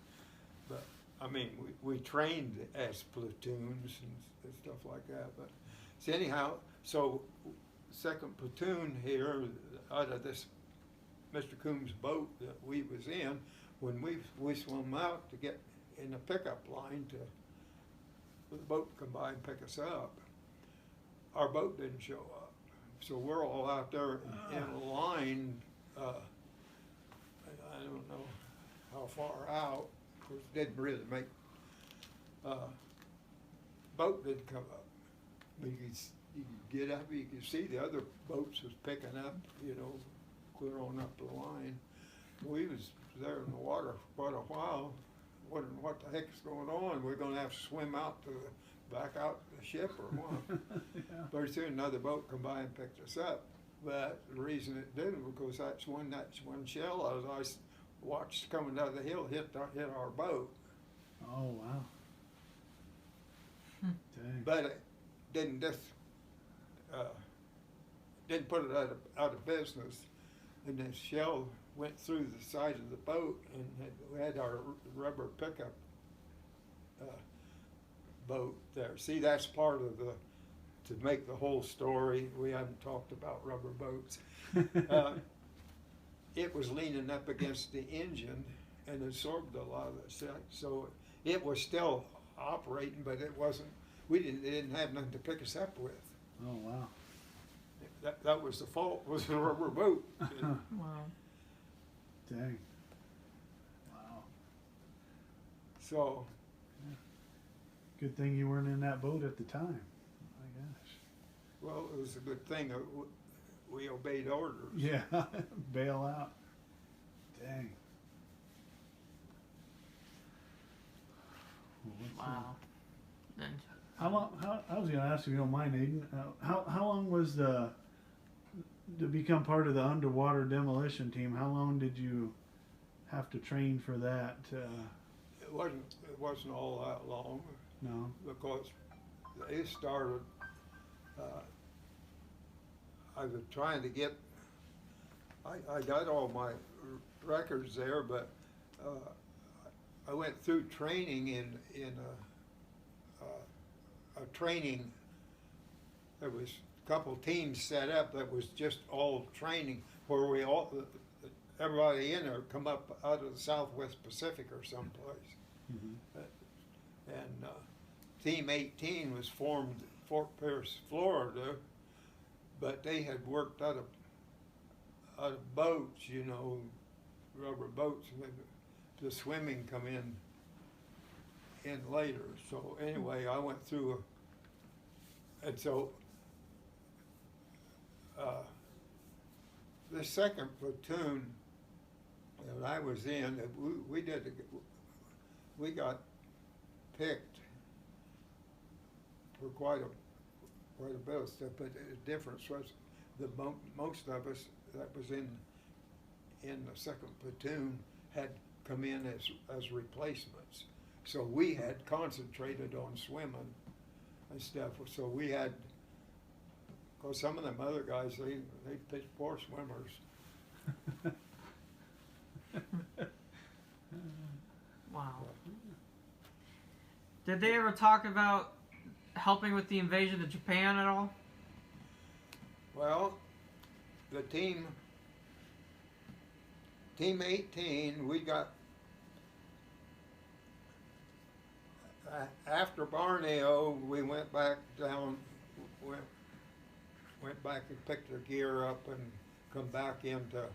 But I mean, we trained as platoons and stuff like that. But so anyhow, so second platoon here out of this Mr. Coombs' boat that we was in, when we swam out to get in the pickup line to the boat come by and pick us up, our boat didn't show up. So we're all out there in a line. I don't know how far out. Of course, it didn't really make. Boat didn't come up. But you could get up. You could see the other boats was picking up. You know, clear on up the line. We was there in the water for quite a while, wondering what the heck's going on. We're going to have to swim out back out the ship or what. Yeah. Pretty soon another boat come by and picked us up. But the reason it didn't, because that's one shell I watched coming down the hill hit our boat. Oh, wow. Dang. But it didn't didn't put it out of business. And the shell went through the side of the boat, and we had our rubber pickup boat there. See, that's part of to make the whole story. We haven't talked about rubber boats. It was leaning up against the engine and absorbed a lot of the sex. So it was still operating, but it wasn't. It didn't have nothing to pick us up with. Oh, wow. That was the fault. Was the rubber boat. Wow. Dang. Wow. So. Good thing you weren't in that boat at the time. My gosh. Well, it was a good thing we obeyed orders. Yeah. Bail out. Dang. Well, Wow. Then How long? I was going to ask if you don't mind, Aiden. How long was to become part of the underwater demolition team? How long did you have to train for that? It wasn't all that long. No. Because they started. I was trying to get. I got all my records there, but I went through training in a training. There was a couple teams set up that was just all training, where everybody in there come up out of the Southwest Pacific or someplace. Mm-hmm. And Team 18 was formed at Fort Pierce, Florida, but they had worked out of boats, you know, rubber boats, and the swimming come in later. So anyway, I went through, and so the second platoon that I was in, we got picked for quite a bit of stuff, but the difference was most of us that was in the second platoon had come in as replacements. So we had concentrated on swimming and stuff. So we had, because some of them other guys, they pitched poor swimmers. Did they ever talk about helping with the invasion of Japan at all? Well, the team 18, we got after Borneo, we went back down, went back and picked our gear up and come back into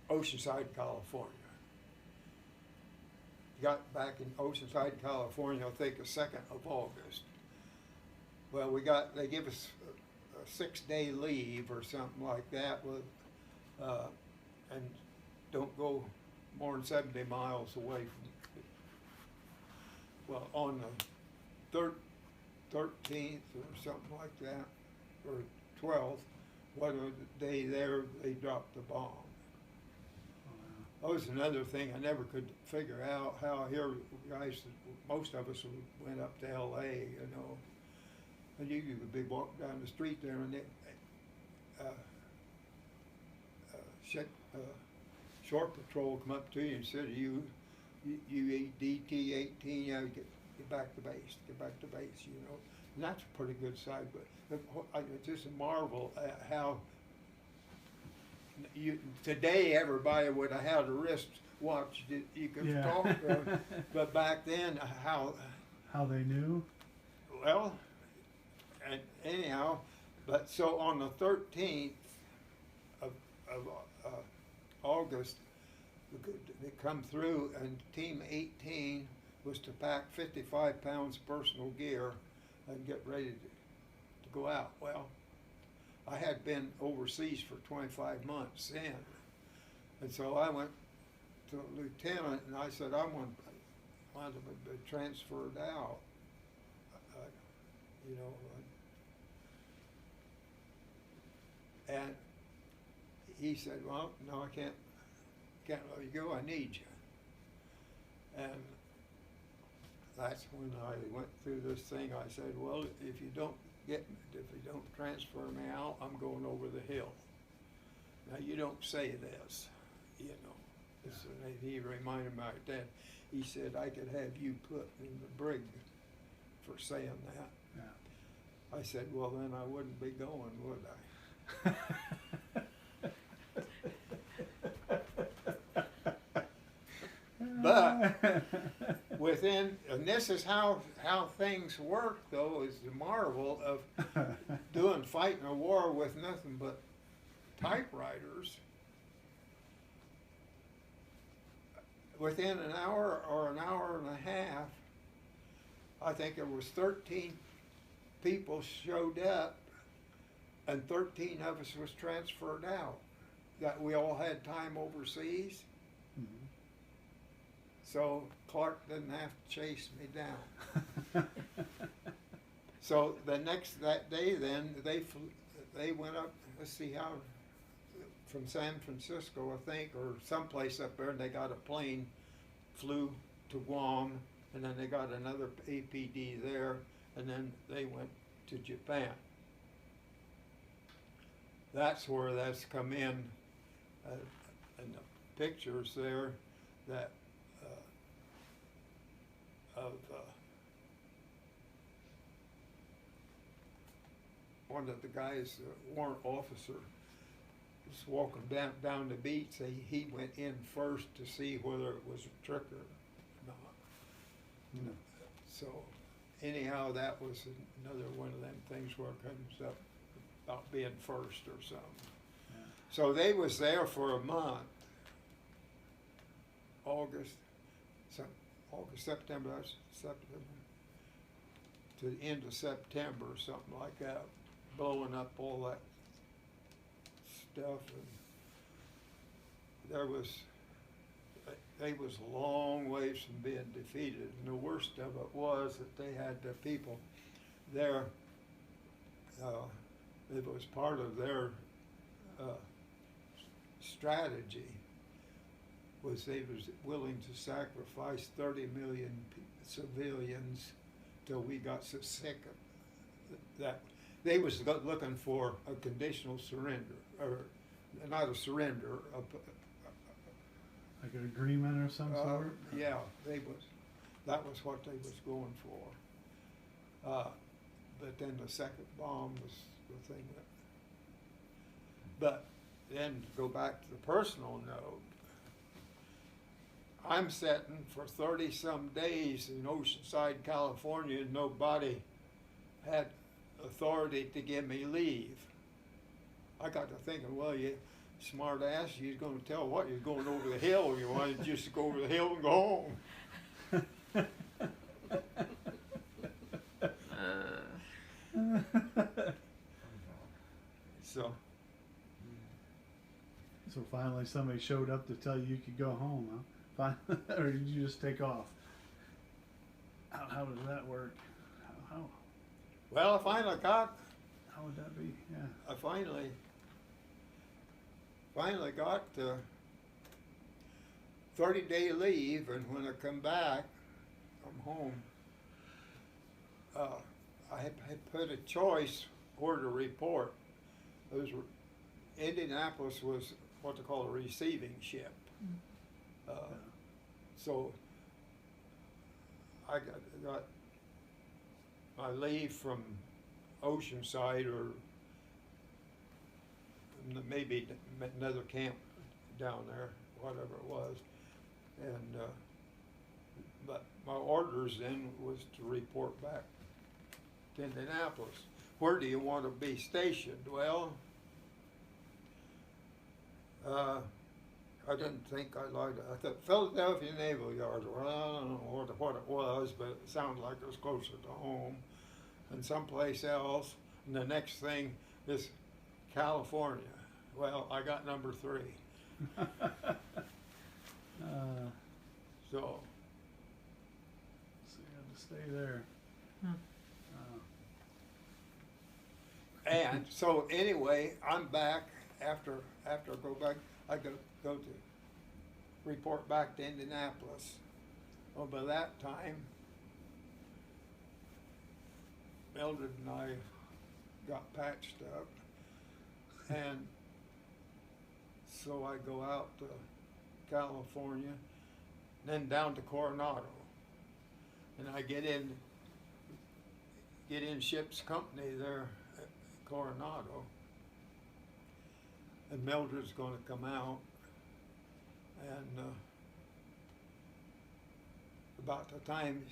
Oceanside, California. Got back in Oceanside, California, I think the 2nd of August. Well, they give us a 6-day leave or something like that with, and don't go more than 70 miles away from, well, on the 13th or something like that, or 12th, one of the day there, they dropped the bomb. That was another thing I never could figure out, how here guys, most of us went up to LA, you know, and you could be walking down the street there and short patrol come up to you and said, you DT 18, you know, get back to base, you know. And that's a pretty good side, but it's just a marvel at how today everybody would have had a wrist watch that you could talk to, but back then how they knew? Well, and anyhow, but so on the 13th of August, they come through, and Team 18 was to pack 55 pounds personal gear and get ready to go out. Well, I had been overseas for 25 months then, and so I went to a lieutenant and I said, I want to be transferred out, you know. And he said, well, no, I can't let you go, I need you. And that's when I went through this thing. I said, well, if you don't transfer me out, I'm going over the hill. Now, you don't say this, you know. He reminded me of that. He said, I could have you put in the brig for saying that. Yeah. I said, well, then I wouldn't be going, would I? But within, and this is how things work, though, is the marvel of fighting a war with nothing but typewriters. Within an hour or an hour and a half, I think there was 13 people showed up, and 13 of us was transferred out. That we all had time overseas. Mm-hmm. So Clark didn't have to chase me down. So that day then, they went up, let's see how, from San Francisco, I think, or someplace up there, and they got a plane, flew to Guam, and then they got another APD there, and then they went to Japan. That's where that's come in the pictures there, that of one of the guys, the warrant officer, was walking down the beach. He went in first to see whether it was a trick or not. Mm. So anyhow, that was another one of them things where it comes up about being first or something. Yeah. So they was there for a month. September to the end of September or something like that, blowing up all that stuff, and they was a long ways from being defeated, and the worst of it was that they had the people there, it was part of their strategy, was they was willing to sacrifice 30 million civilians till we got so sick of that. They was looking for a conditional surrender, or not a surrender, Like an agreement or some sort? Yeah, that was what they was going for. But then the second bomb was the thing that, but then to go back to the personal note, I'm sitting for 30 some days in Oceanside, California, and nobody had authority to give me leave. I got to thinking, well, you smart ass, you're going to tell what, you're going over the hill, you want to just go over the hill and go home. So finally somebody showed up to tell you could go home, huh? Or did you just take off? How does that work? How Well, I finally got, how would that be? Yeah. I finally got 30-day leave, and when I come back, I'm home. I had put a choice where to report. Indianapolis was what they call a receiving ship. So I got my leave from Oceanside, or maybe another camp down there, whatever it was, and but my orders then was to report back to Indianapolis. Where do you want to be stationed? Well, I didn't think I liked it. I thought Philadelphia Naval Yard. Well, I don't know what it was, but it sounded like it was closer to home, and someplace else. And the next thing is California. Well, I got number 3. So you had to stay there. And so anyway, I'm back after I go back. I go to report back to Indianapolis. Well, by that time, Mildred and I got patched up, and so I go out to California, then down to Coronado, and I get in ship's company there at Coronado, and Mildred's going to come out, and about the time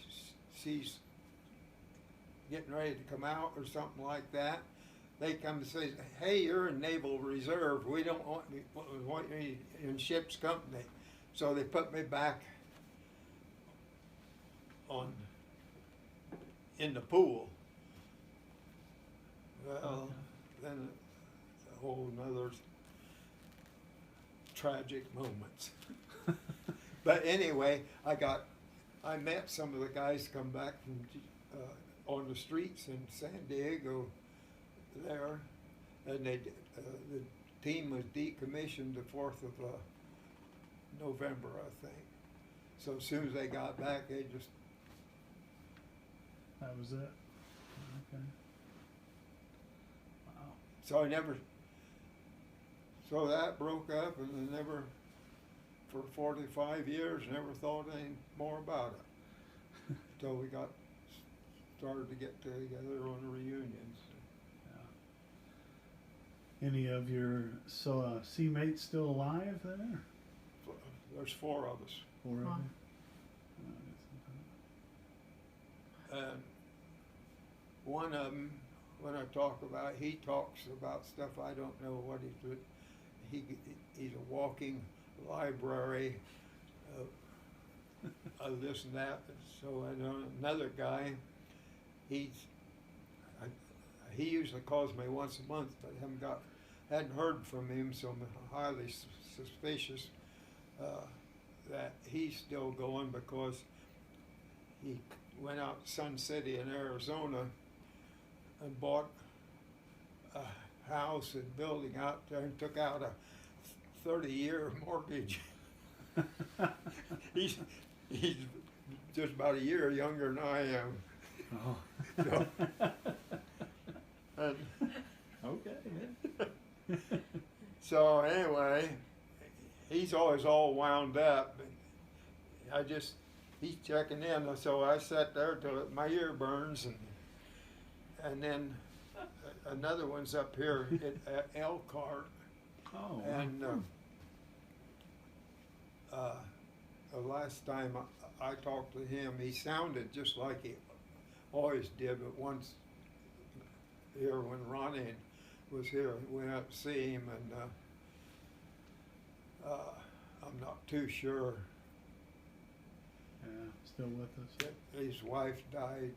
she's getting ready to come out or something like that, they come and say, "Hey, you're in Naval Reserve. We don't want you in ship's company." So they put me back in the pool. Well, then it's a whole nother tragic moments. But anyway, I met some of the guys come back from on the streets in San Diego there, and the team was decommissioned the 4th of November, I think. So as soon as they got back, they just... That was it? Okay. Wow. So that broke up, and I never, for 45 years, never thought any more about it. Until we started to get together on the reunions. Yeah. Any of your sea mates still alive there? There's 4 of us. 4 of them? And one of them, when I talk about, he talks about stuff I don't know what he's doing. He's a walking library of this and that. So I know another guy, he usually calls me once a month, but hadn't heard from him, so I'm highly suspicious that he's still going, because he went out to Sun City in Arizona and bought a house and building out there and took out a 30-year mortgage. He's just about a year younger than I am. Oh. So, okay. so anyway, he's always all wound up. He's checking in, so I sat there till my ear burns, and then another one's up here at Elkhart, Oh. and the last time I talked to him, he sounded just like he always did, but once here when Ronnie was here, we went up to see him, and I'm not too sure. Yeah, still with us. His wife died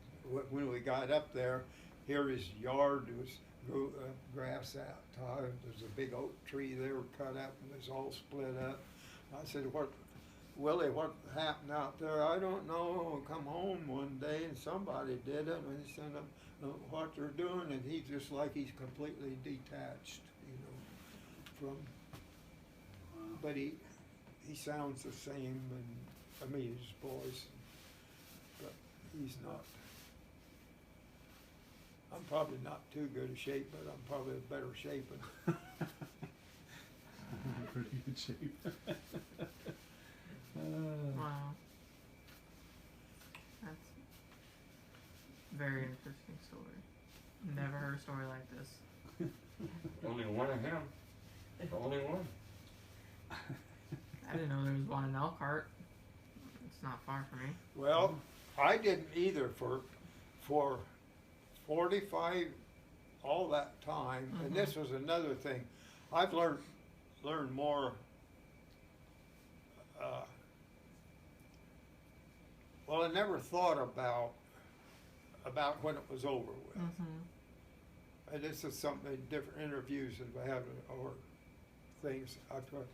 when we got up there. Here his yard was grass outside. There's a big oak tree there cut up and it's all split up. I said, Willie, what happened out there? I don't know. I come home one day and somebody did it, and he said what they're doing, and he's just like he's completely detached, from. But he sounds the same, and I mean his voice, but he's not. I'm probably not too good a shape, but I'm probably a better shape. Pretty good shape. Wow. That's a very interesting story. Never heard a story like this. Only one of him. Only one. I didn't know there was one in Elkhart. It's not far from me. Well, I didn't either for 45 all that time, and this was another thing. I've learned more. Well, I never thought about when it was over with. And this is something, different interviews that I have or things I've heard.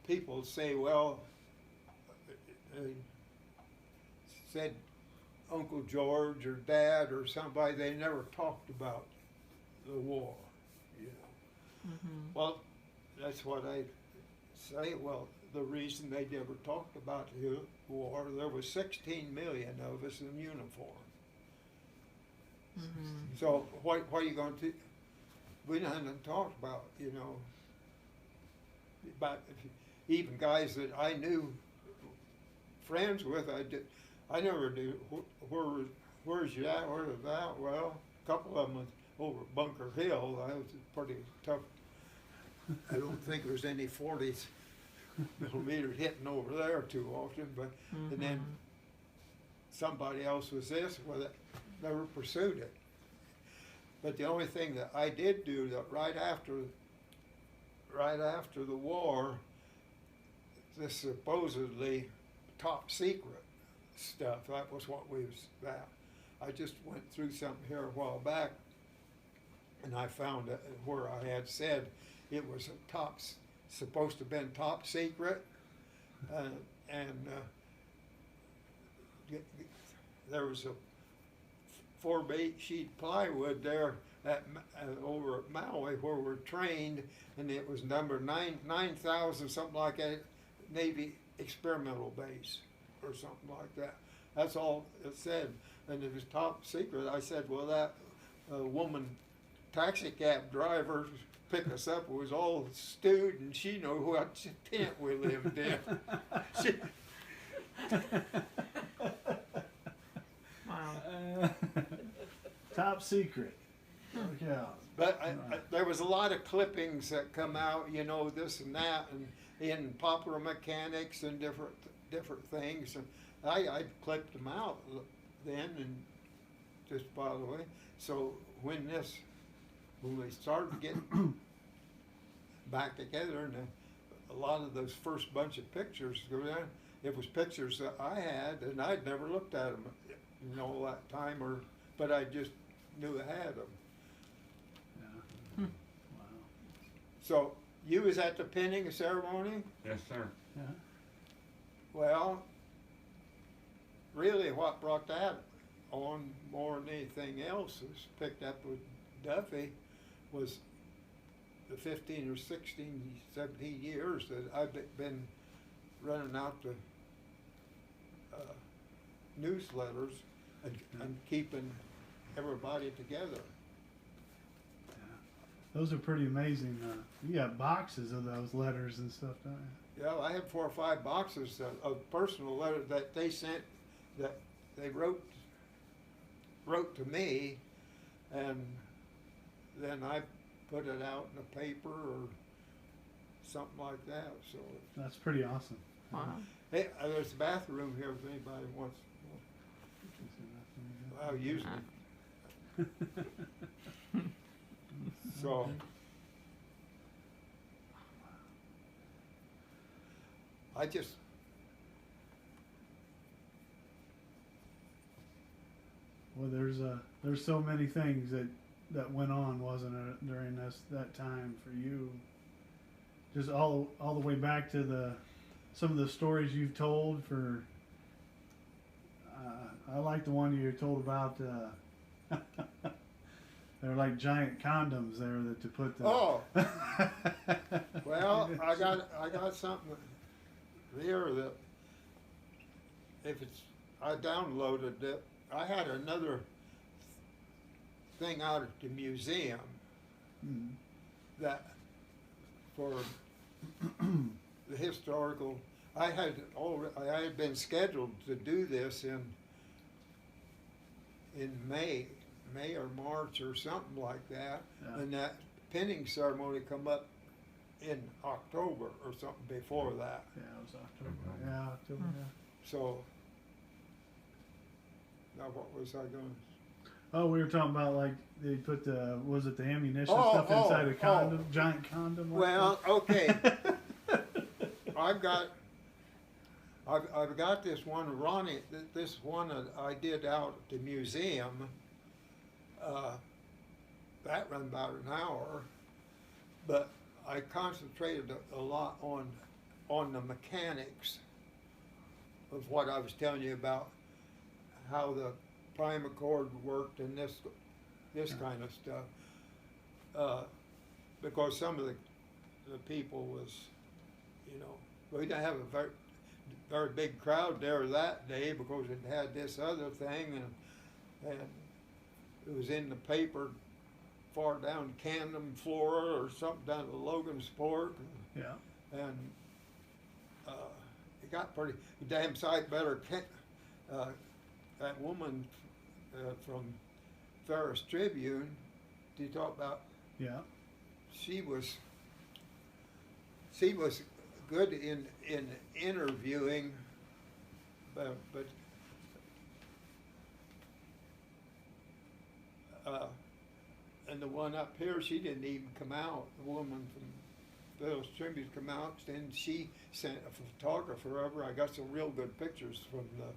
People say, well, said Uncle George or Dad or somebody, they never talked about the war, Well, that's what I say. Well, the reason they never talked about the war, there was 16 million of us in uniform. So what are you going to? We didn't talk about, about even guys that I knew, friends with. I never knew where's you at, where's that. Well, a couple of them was over at Bunker Hill. That was pretty tough. I don't think there's any 40s millimeters hitting over there too often, but and then somebody else was this, well, that never pursued it. But the only thing that I did do that right after the war, this supposedly top secret stuff, that was what we was about. I just went through something here a while back, and I found that where I had said it was supposed to have been top secret, and there was a 4x8 sheet plywood there over at Maui where we're trained, and it was number 9,000 something like that, Navy experimental base or something like that. That's all it said, and it was top secret. I said, well, that woman taxi cab driver pick us up was all stewed, and she knew what tent we lived in. Wow. Top secret. Yeah. But there was a lot of clippings that come out, this and that, and in popular mechanics and different things. And I clipped them out then, and just by the way. So when we started getting back together, and a lot of those first bunch of pictures go down, it was pictures that I had, and I'd never looked at them, all that time, but I just knew I had them. Yeah. Wow. So you was at the pinning ceremony? Yes, sir. Yeah. Well, really what brought that on more than anything else was picked up with Duffy was the 15 or 16, 17 years that I've been running out the newsletters and keeping everybody together. Those are pretty amazing. You got boxes of those letters and stuff, don't you? Yeah, I had 4 or 5 boxes of personal letters that they sent, that they wrote to me, and then I put it out in the paper or something like that. So That's pretty awesome. Wow. hey, there's a bathroom here if anybody wants. I'll use it. So. I just, Well, there's so many things that went on, wasn't it, during that time for you? Just all the way back to some of the stories you've told. For I like the one you told about. They're like giant condoms there that to put the. oh, well, I got something there that I downloaded it. I had another thing out at the museum that for the historical. I had been scheduled to do this in May or March or something like that, Yeah. and that pinning ceremony come up in October or something before that. Yeah, it was October. Yeah, October. Yeah. So now what was I going? Oh, we were talking about like they put the ammunition Oh, stuff inside oh, a condom, giant condom. Like Well, okay. that? I've got this one, Ronnie. This one that I did out at the museum. That ran about an hour, but I concentrated a lot on the mechanics of what I was telling you about, how the prime cord worked and this kind of stuff. Because some of the people was, we didn't have a very big crowd there that day because it had this other thing, and it was in the paper far down Camden, Florida, or something down to Logansport. Yeah. And it got pretty damn sight better. That woman from Ferris Tribune, do you talk about? Yeah. She was good in interviewing, but and the one up here, she didn't even come out. The woman from Ferris Tribune come out, and she sent a photographer over. I got some real good pictures from the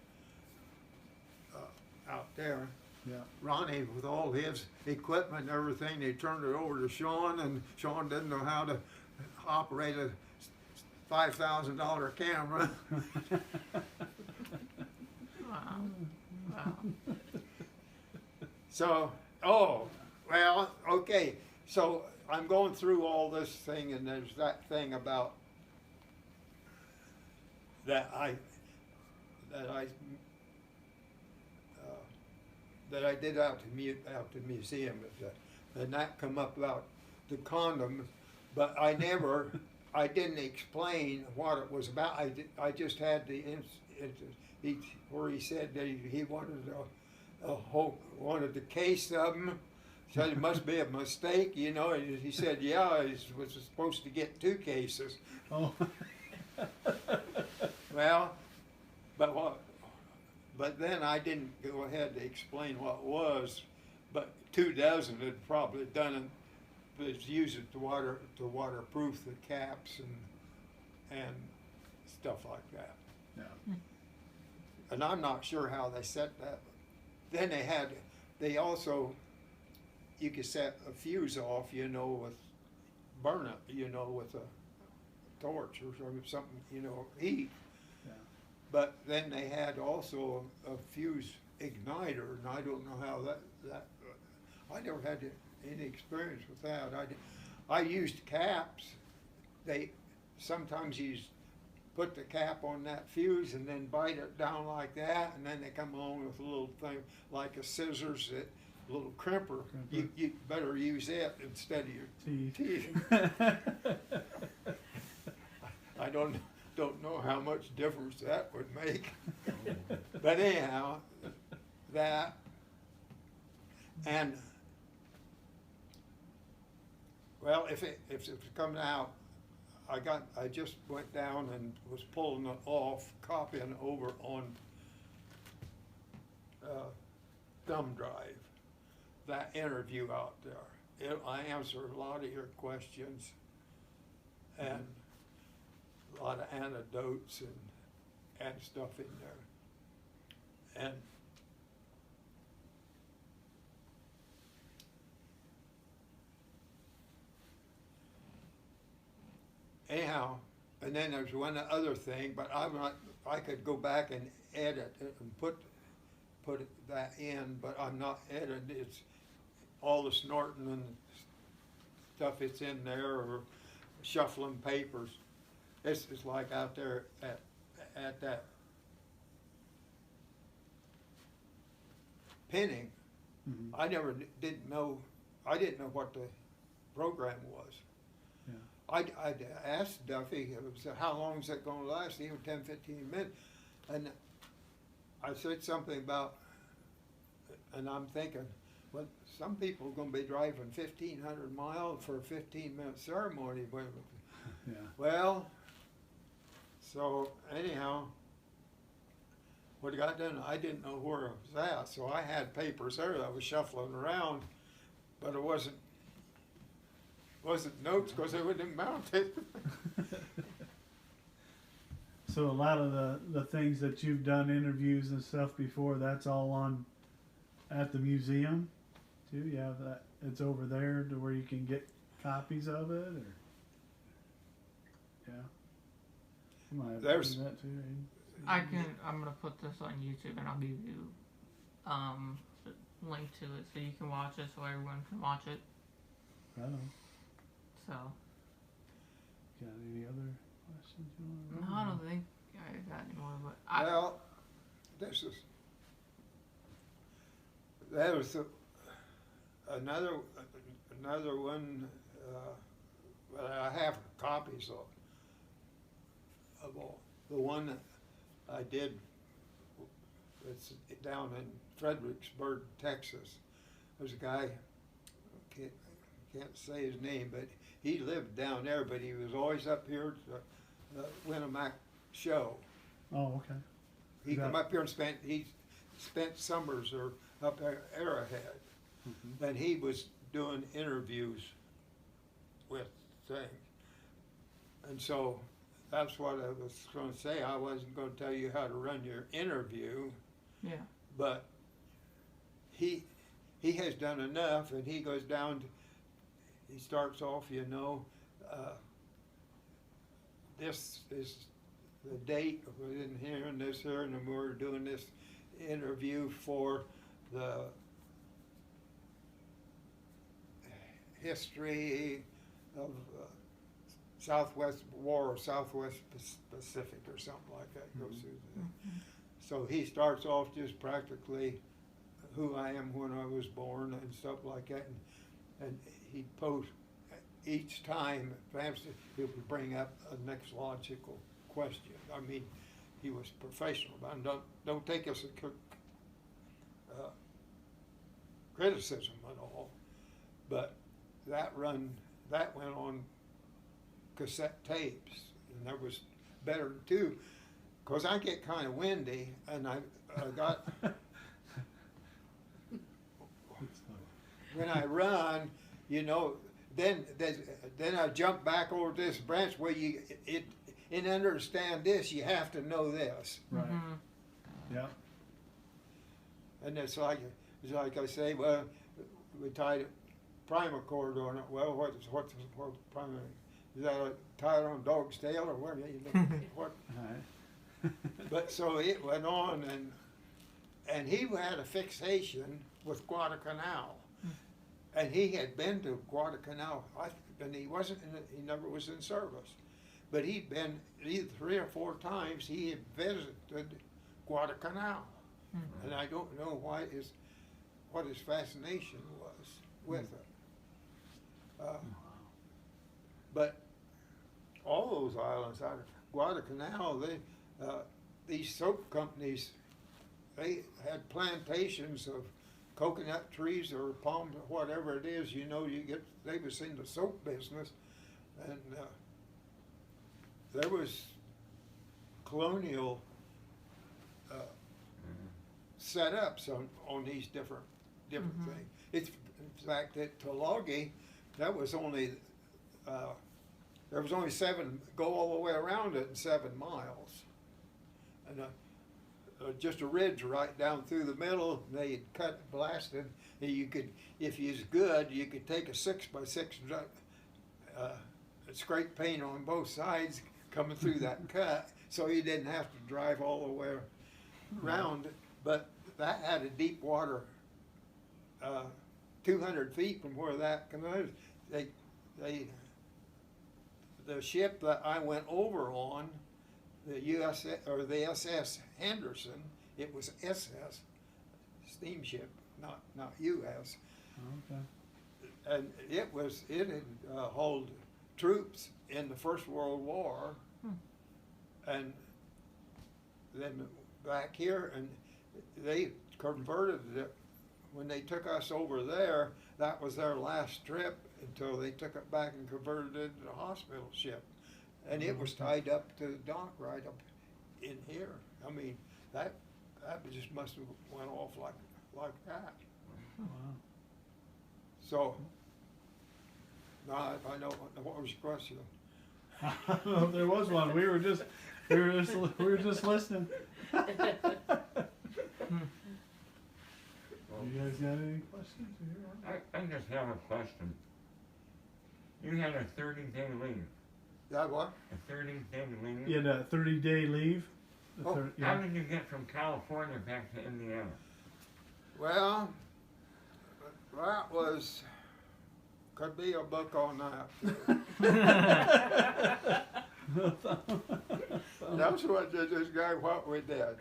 out there. Yeah. Ronnie, with all his equipment and everything, he turned it over to Sean, and Sean didn't know how to operate a $5,000 camera. Wow. Wow. So, well, okay. So I'm going through all this thing, and there's that thing about that I did out to museum, and that come up about the condom, but I didn't explain what it was about. I just had where he said that he wanted the case of them. Said it must be a mistake, He said, yeah, he was supposed to get 2 cases. Oh. Well, but then I didn't go ahead to explain what it was, but 2 dozen had probably done it. Was used it to waterproof the caps and stuff like that. Yeah. And I'm not sure how they set that. Then they also, you could set a fuse off, with burn it, with a torch or something, heat. Yeah. But then they had also a fuse igniter, and I don't know how that I never had any experience with that. I used caps. They sometimes put the cap on that fuse and then bite it down like that, and then they come along with a little thing like a scissors little crimper. You better use it instead of your teeth. I don't know how much difference that would make. But anyhow, that, and well, if it's coming out, I just went down and was pulling it off, copying over on thumb drive, that interview out there. I answered a lot of your questions and a lot of anecdotes and stuff in there. And anyhow, and then there's one other thing, but I could go back and edit it and put that in, but I'm not editing. It's all the snorting and stuff that's in there, or shuffling papers. This is like out there at that pinning. Mm-hmm. I didn't know what the program was. Yeah. I asked Duffy, how long is that going to last? He was 10, 15 minutes. And I said something about, and I'm thinking, well, some people are going to be driving 1,500 miles for a 15-minute ceremony. Yeah. Well, so anyhow, what I got done, I didn't know where it was at, so I had papers there that I was shuffling around, but it wasn't notes because they wouldn't mount it. So a lot of the things that you've done interviews and stuff before, that's all on at the museum too. You have that, it's over there to where you can get copies of it, or yeah. You might have There's- done that too. Aiden. I'm gonna put this on YouTube and I'll give you the link to it so you can watch it, so everyone can watch it. Right on. So Got any other questions you want to no, I don't think I got any more, but Well, there was another one that I have copies of all. The one that I did, it's down in Fredericksburg, Texas. There's a guy, can't say his name, but he lived down there, but he was always up here to the Winnemac show. Oh, okay. He come up here and spent summers or up at Arrowhead, Mm-hmm. and he was doing interviews with things. And so that's what I was going to say. I wasn't going to tell you how to run your interview, yeah. but he has done enough, and he goes down to, he starts off, this is the date in here and this here, and then we're doing this interview for the history of Southwest War or Southwest Pacific or something like that. Goes through that. So he starts off just practically who I am when I was born and stuff like that, and he'd post each time. Perhaps he would bring up a next logical question. I mean, he was professional, but don't take us a criticism at all. But that went on cassette tapes, and there was better than two, because I get kind of windy, and I got when I run, then I jump back over this branch where and understand this, you have to know this. Right. Mm-hmm. Yeah. And it's like I say, well, we tied a primer cord on it. Well, what's the primer? Is that tied on a dog's tail or what? What? All right. But so it went on, and he had a fixation with Guadalcanal, and he had been to Guadalcanal, and he never was in service, but he'd been either 3 or 4 times. He had visited Guadalcanal, and I don't know why what his fascination was with it. But all those islands out of Guadalcanal, these soap companies, they had plantations of coconut trees or palm, whatever it is. You know, they was in the soap business, and there was colonial setups on these different things. It's in fact at Tulagi, that was only there was only go all the way around it in 7 miles, and just a ridge right down through the middle. They cut blasted. You could, if you was good, you could take a 6x6 scrape paint on both sides coming through that cut, so you didn't have to drive all the way around. But that had a deep water, 200 feet from where that comes. The ship that I went over on, the SS Henderson, it was SS steamship, not US. Okay. And it had hauled troops in the First World War, and then back here, and they converted it when they took us over there. That was their last trip until they took it back and converted it into a hospital ship, and it was tied up to the dock right up in here. I mean, that just must have went off like that. Wow. So, now I know what was your question. No, there was one. We were just listening. You guys got any questions? I just have a question. You had a 30-day leave. That what? A 30-day leave? You had a 30-day leave? How did you get from California back to Indiana? Well, that could be a book on that. That's what this guy, what we did.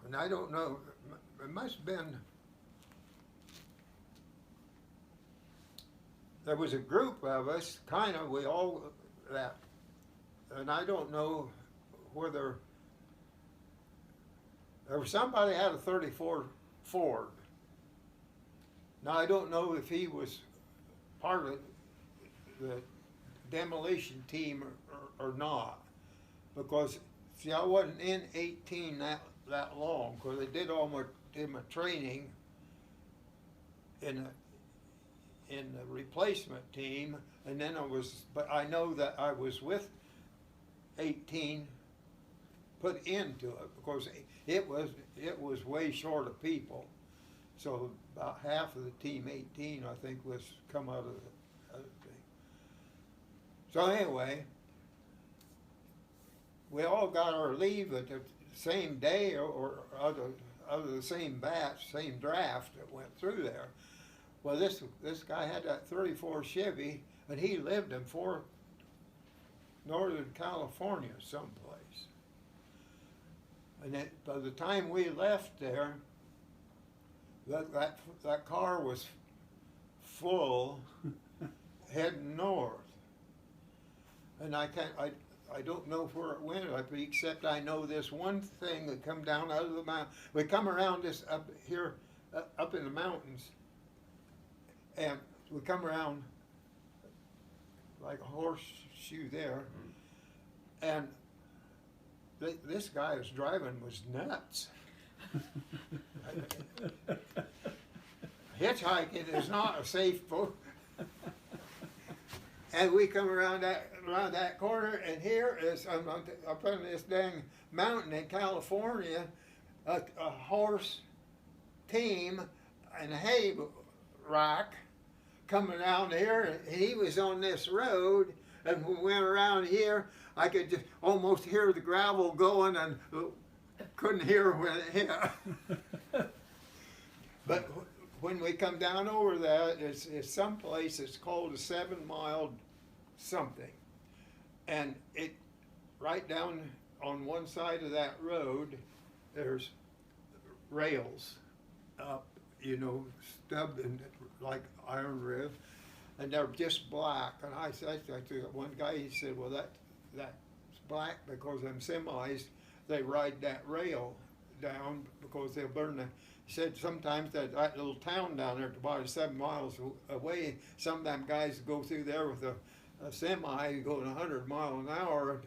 And I don't know, it must have been, there was a group of us, we all, that, and I don't know whether, there was somebody had a 34 Ford. Now I don't know if he was part of the demolition team or not, because see, I wasn't in 18 that long, because they did my training in the replacement team, and then but I know that I was with 18 put into it, because it was way short of people. So about half of the team 18, I think, was come out of the other thing. So anyway, we all got our leave at the same day or out of the same batch, same draft that went through there. Well, this guy had that 34 Chevy, and he lived in Northern California someplace. And by the time we left there, that car was full, heading north. And I don't know where it went, except I know this one thing that come down out of the mountain. We come around this up here, up in the mountains, and we come around like a horseshoe there, and this guy was driving was nuts. Hitchhiking is not a safe boat. And we come around that corner, and here is up on this dang mountain in California, a horse team and a hay rack coming down here, and he was on this road, and when we went around here, I could just almost hear the gravel going, and couldn't hear when it hit. But when we come down over that, it's someplace it's called a 7 mile something, and it right down on one side of that road, there's rails up, you know, stubbed in like iron rib, and they're just black. And I said to one guy, he said, well, that's black because them semis, they ride that rail down because they'll burn the. He said sometimes that little town down there, about 7 miles away, some of them guys go through there with a semi going 100 miles an hour,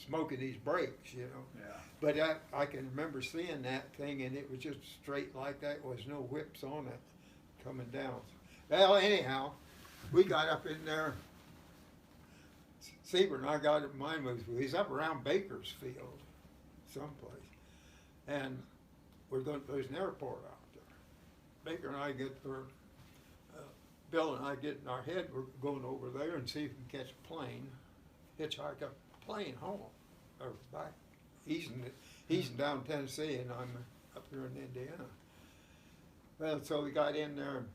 smoking these brakes, you know. Yeah. But I can remember seeing that thing, and it was just straight like that. There was no whips on it coming down. Well, anyhow, we got up in there. Sieber and I got it. Mine was he's up around Bakersfield, someplace, and we're going. There's an airport out there. Baker and I get, or Bill and I get in our head. We're going over there and see if we can catch a plane, hitchhike a plane home, or back. He's in down Tennessee, and I'm up here in Indiana. Well, so we got in there.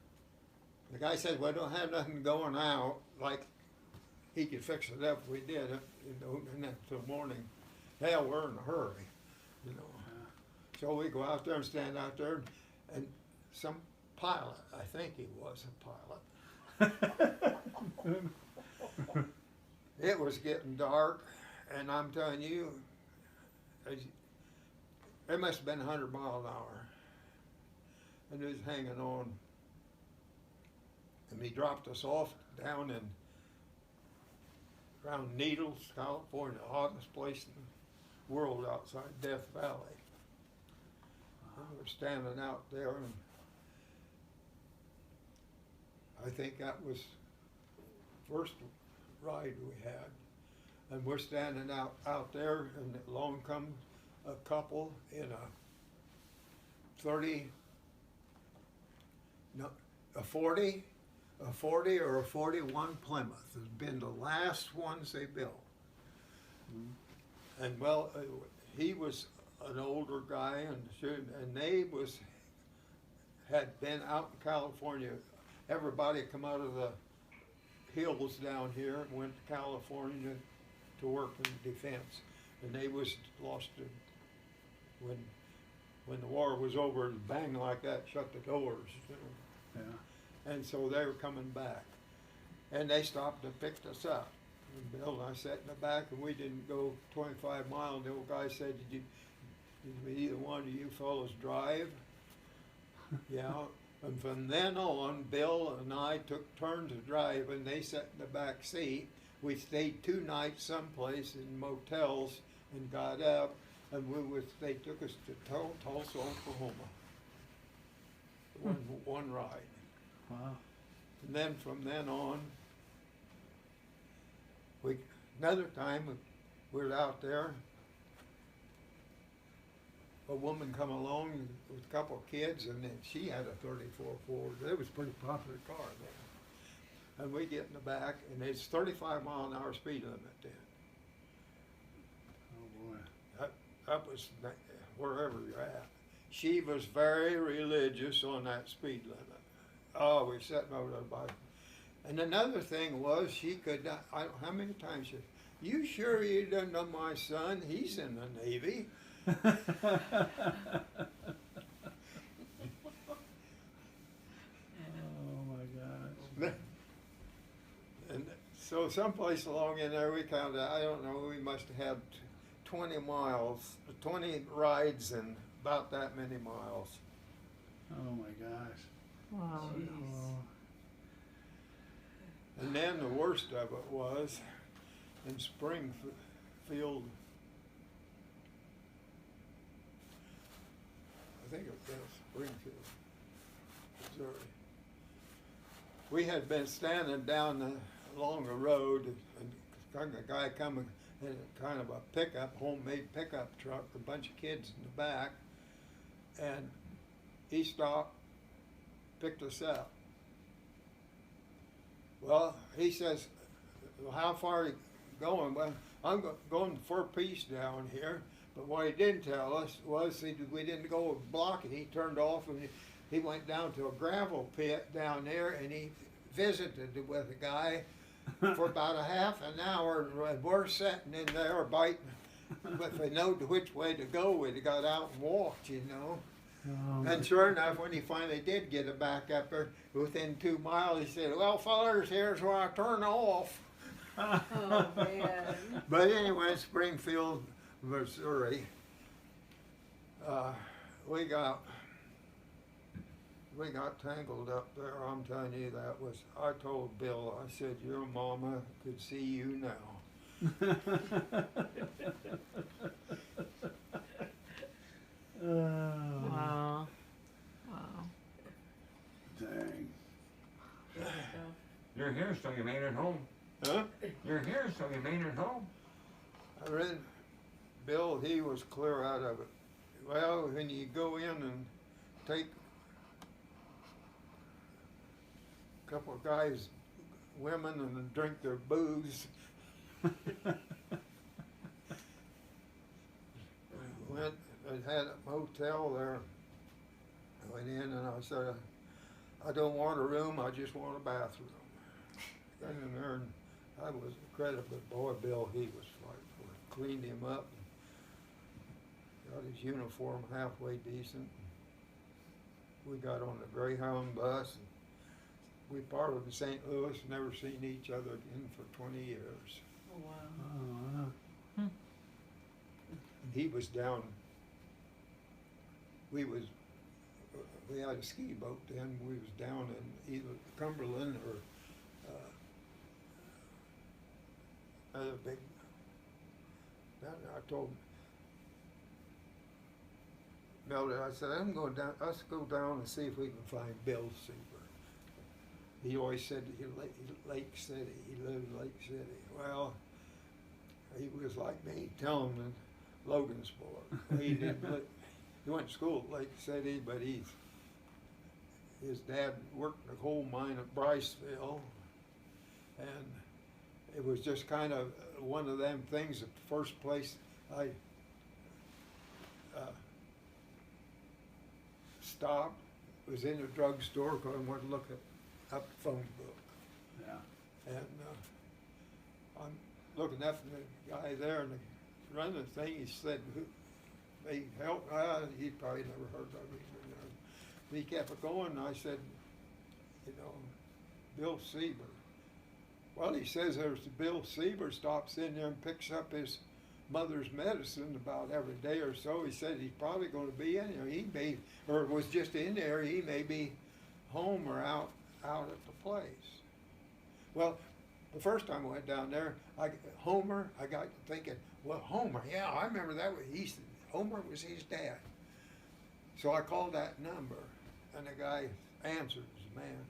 The guy said, "Well, I don't have nothing going out. Like he could fix it up if we did it, you know, and then till morning. Hell, we're in a hurry, you know." So we go out there and stand out there, and some pilot, I think he was a pilot. It was getting dark, and I'm telling you, it must have been 100 miles an hour, and it was hanging on. And he dropped us off down in around Needles, California, the hottest place in the world outside Death Valley. And we're standing out there, and I think that was the first ride we had. And we're standing out there, and along comes a couple in a 40 or a 41 Plymouth. Has been the last ones they built. And well, he was an older guy, and they had been out in California. Everybody come out of the hills down here and went to California to work in defense, and they was lost it when the war was over. Bang like that, shut the doors. You know? Yeah. And so they were coming back, and they stopped and picked us up. And Bill and I sat in the back, and we didn't go 25 miles. And the old guy said, did either one of you fellows drive? Yeah. And from then on, Bill and I took turns to drive, and they sat in the back seat. We stayed 2 nights someplace in motels and got up, and they took us to Tulsa, Oklahoma. One ride. Wow. And then from then on, another time we were out there. A woman come along with a couple of kids, and then she had a 34 Ford. It was a pretty popular car then. And we get in the back, and it's 35 mile an hour speed limit then. Oh boy. That was wherever you're at. She was very religious on that speed limit. Oh, we sat over there by. And another thing was she could not, how many times she, you sure you don't know my son? He's in the Navy. Oh my gosh. And so someplace along in there we counted, I don't know, we must have had 20 rides and about that many miles. Oh my gosh. Wow. Oh. And then the worst of it was in Springfield, I think it was Springfield, Missouri. We had been standing down along the road, and a guy coming in kind of a pickup, homemade pickup truck, a bunch of kids in the back, and he stopped, picked us up. Well, he says, well, how far are you going? Well, I'm going for peace down here. But what he didn't tell us was we didn't go a block, and he turned off, and he went down to a gravel pit down there, and he visited with a guy for about a half an hour. And we're sitting in there biting But if they knowed which way to go, we'd have got out and walked, you know. Oh, And sure enough, when he finally did get it back up there, within 2 miles, he said, "Well, fellers, here's where I turn off." Oh, man. But anyway, Springfield, Missouri, we got tangled up there. I'm telling you, that was. I told Bill, I said, "Your mama could see you now." Wow. Wow. Dang. You're here, so you made it home. Huh? You're here, so you made it home. I read Bill, he was clear out of it. Well, when you go in and take a couple of guys, women, and drink their booze, went and had a motel there. I went in and I said, "I don't want a room, I just want a bathroom." Got in there and I was incredible. Boy, Bill, he was frightful. Cleaned him up, got his uniform halfway decent. We got on the Greyhound bus and we parted in St. Louis, never seen each other again for 20 years. Oh, wow. Oh, wow. He was down, we had a ski boat then, we was down in either Cumberland or another big, I told Mildred, I said, let's go down and see if we can find Bill Seaver. He always said he Lake City, he lived in Lake City. Well, he was like me, telling him in Logansport. He he went to school at Lake City, but his dad worked in a coal mine at Bryceville, and it was just kind of one of them things. The first place I stopped was in a drugstore because I wanted to look up the phone book. Yeah. And I'm looking up at the guy there and running the thing. He said, "They help." He probably never heard of me. He kept it going, and I said, "Bill Seaver." Well, he says there's Bill Seaver stops in there and picks up his mother's medicine about every day or so. He said he's probably going to be in there. He may, or was just in there. He may be home or out at the place. Well, the first time I went down there, Homer, I got to thinking, well, Homer, yeah, I remember that. Homer was his dad. So I called that number, and the guy answers, man.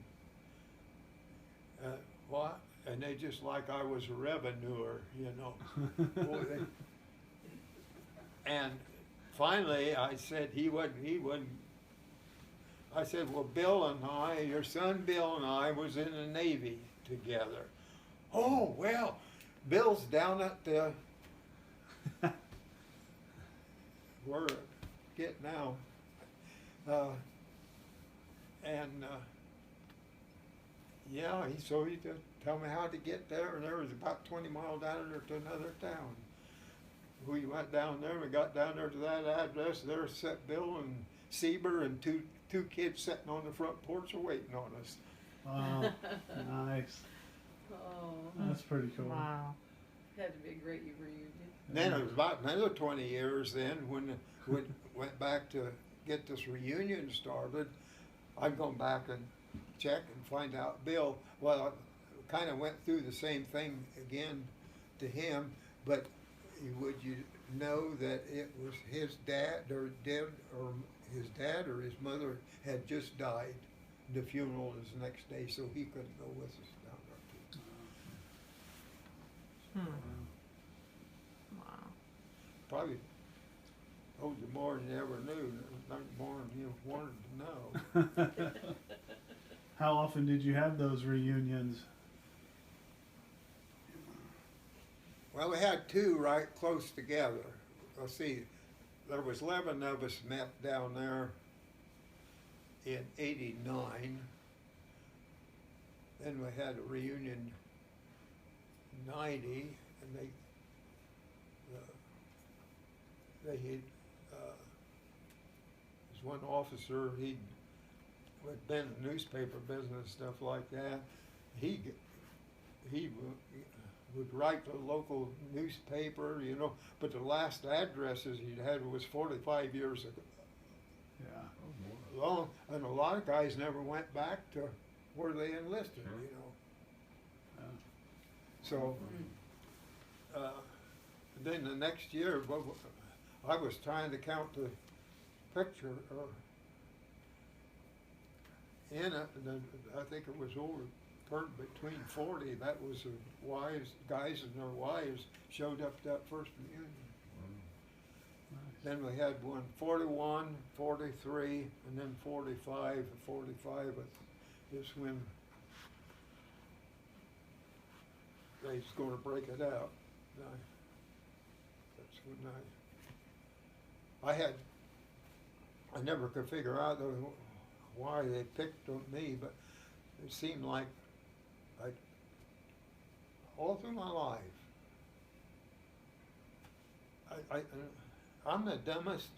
What? And they just like I was a revenuer, Boy, and finally, I said he wouldn't. I said, well, Bill and I, your son Bill and I, was in the Navy together. Oh, well, Bill's down at the where get now, yeah, so he just tell me how to get there, and there was about 20 miles down there to another town. We went down there, we got down there to that address, there sat Bill and Seaver and two kids sitting on the front porch waiting on us. Wow. Nice. Oh, That's pretty cool. Wow. had to be a great reunion. Then it was about another 20 years then when we went back to get this reunion started. I'd gone back and check and find out Bill, well, I kind of went through the same thing again to him, but would you know that it was his dad or his dad or his mother had just died. The funeral is the next day, so he couldn't go with us down there. Wow. Probably told you more than you ever knew, not more than you wanted to know. How often did you have those reunions? Well, we had two right close together. Let's see, there was 11 of us met down there in '89. Then we had a reunion in '90, and they had, there's one officer, he'd been in the newspaper business, stuff like that. He would write the local newspaper, you know, but the last addresses he'd had was 45 years ago. Yeah. Long, and a lot of guys never went back to where they enlisted, you know. So, then the next year, I was trying to count the picture in it, and then I think it was over between 40. That was the wives, guys and their wives showed up that first reunion. Then we had one 41, 43, and then 45. 45 is when they was going to break it out. That's when I never could figure out why they picked on me, but it seemed like all through my life, I'm the dumbest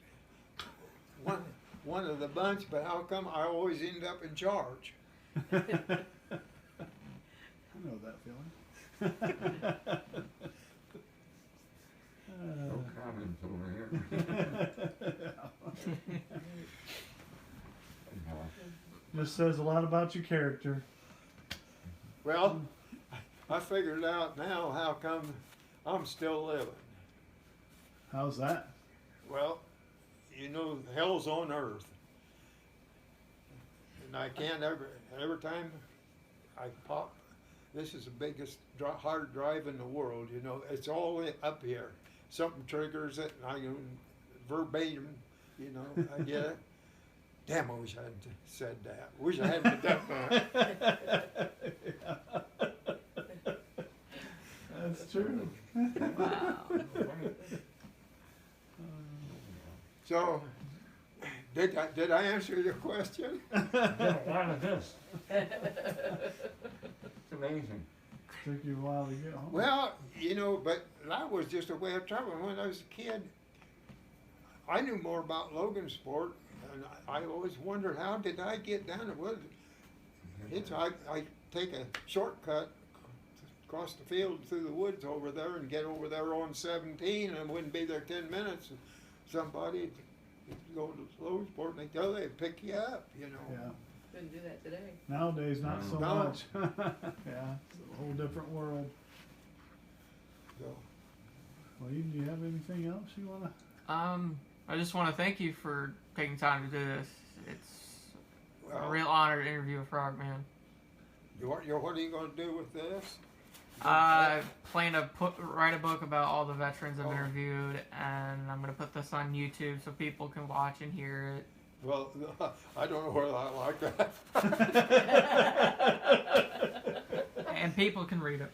one of the bunch, but how come I always end up in charge? I know that feeling. No comments over here. Just says a lot about your character. Well, I figured out now how come I'm still living. How's that? Well, you know, hell's on earth. And I can't every time I pop, this is the biggest hard drive in the world, you know, it's all up here. Something triggers it, and I can verbatim, you know, I get it. Damn, I wish I hadn't said that. Wish I hadn't done that. That's true. Wow. So, did I answer your question? Did a lot of this. It's amazing. Took you a while to get home. Well, you know, but that was just a way of traveling. When I was a kid, I knew more about Logansport, and I always wondered, how did I get down it? I take a shortcut across the field through the woods over there and get over there on 17, and I wouldn't be there 10 minutes. And somebody go to Logansport and they'd pick you up, you know. Yeah. Couldn't do that today. Nowadays, not so No. much. Yeah, it's a whole different world. So, Well, do you have anything else you want to? I just want to thank you for taking time to do this. It's a well, real honor to interview a Frogman. what are you going to do with this? I plan to write a book about all the veterans I've Oh. interviewed, and I'm going to put this on YouTube so people can watch and hear it. Well, I don't know whether I like that. And people can read it.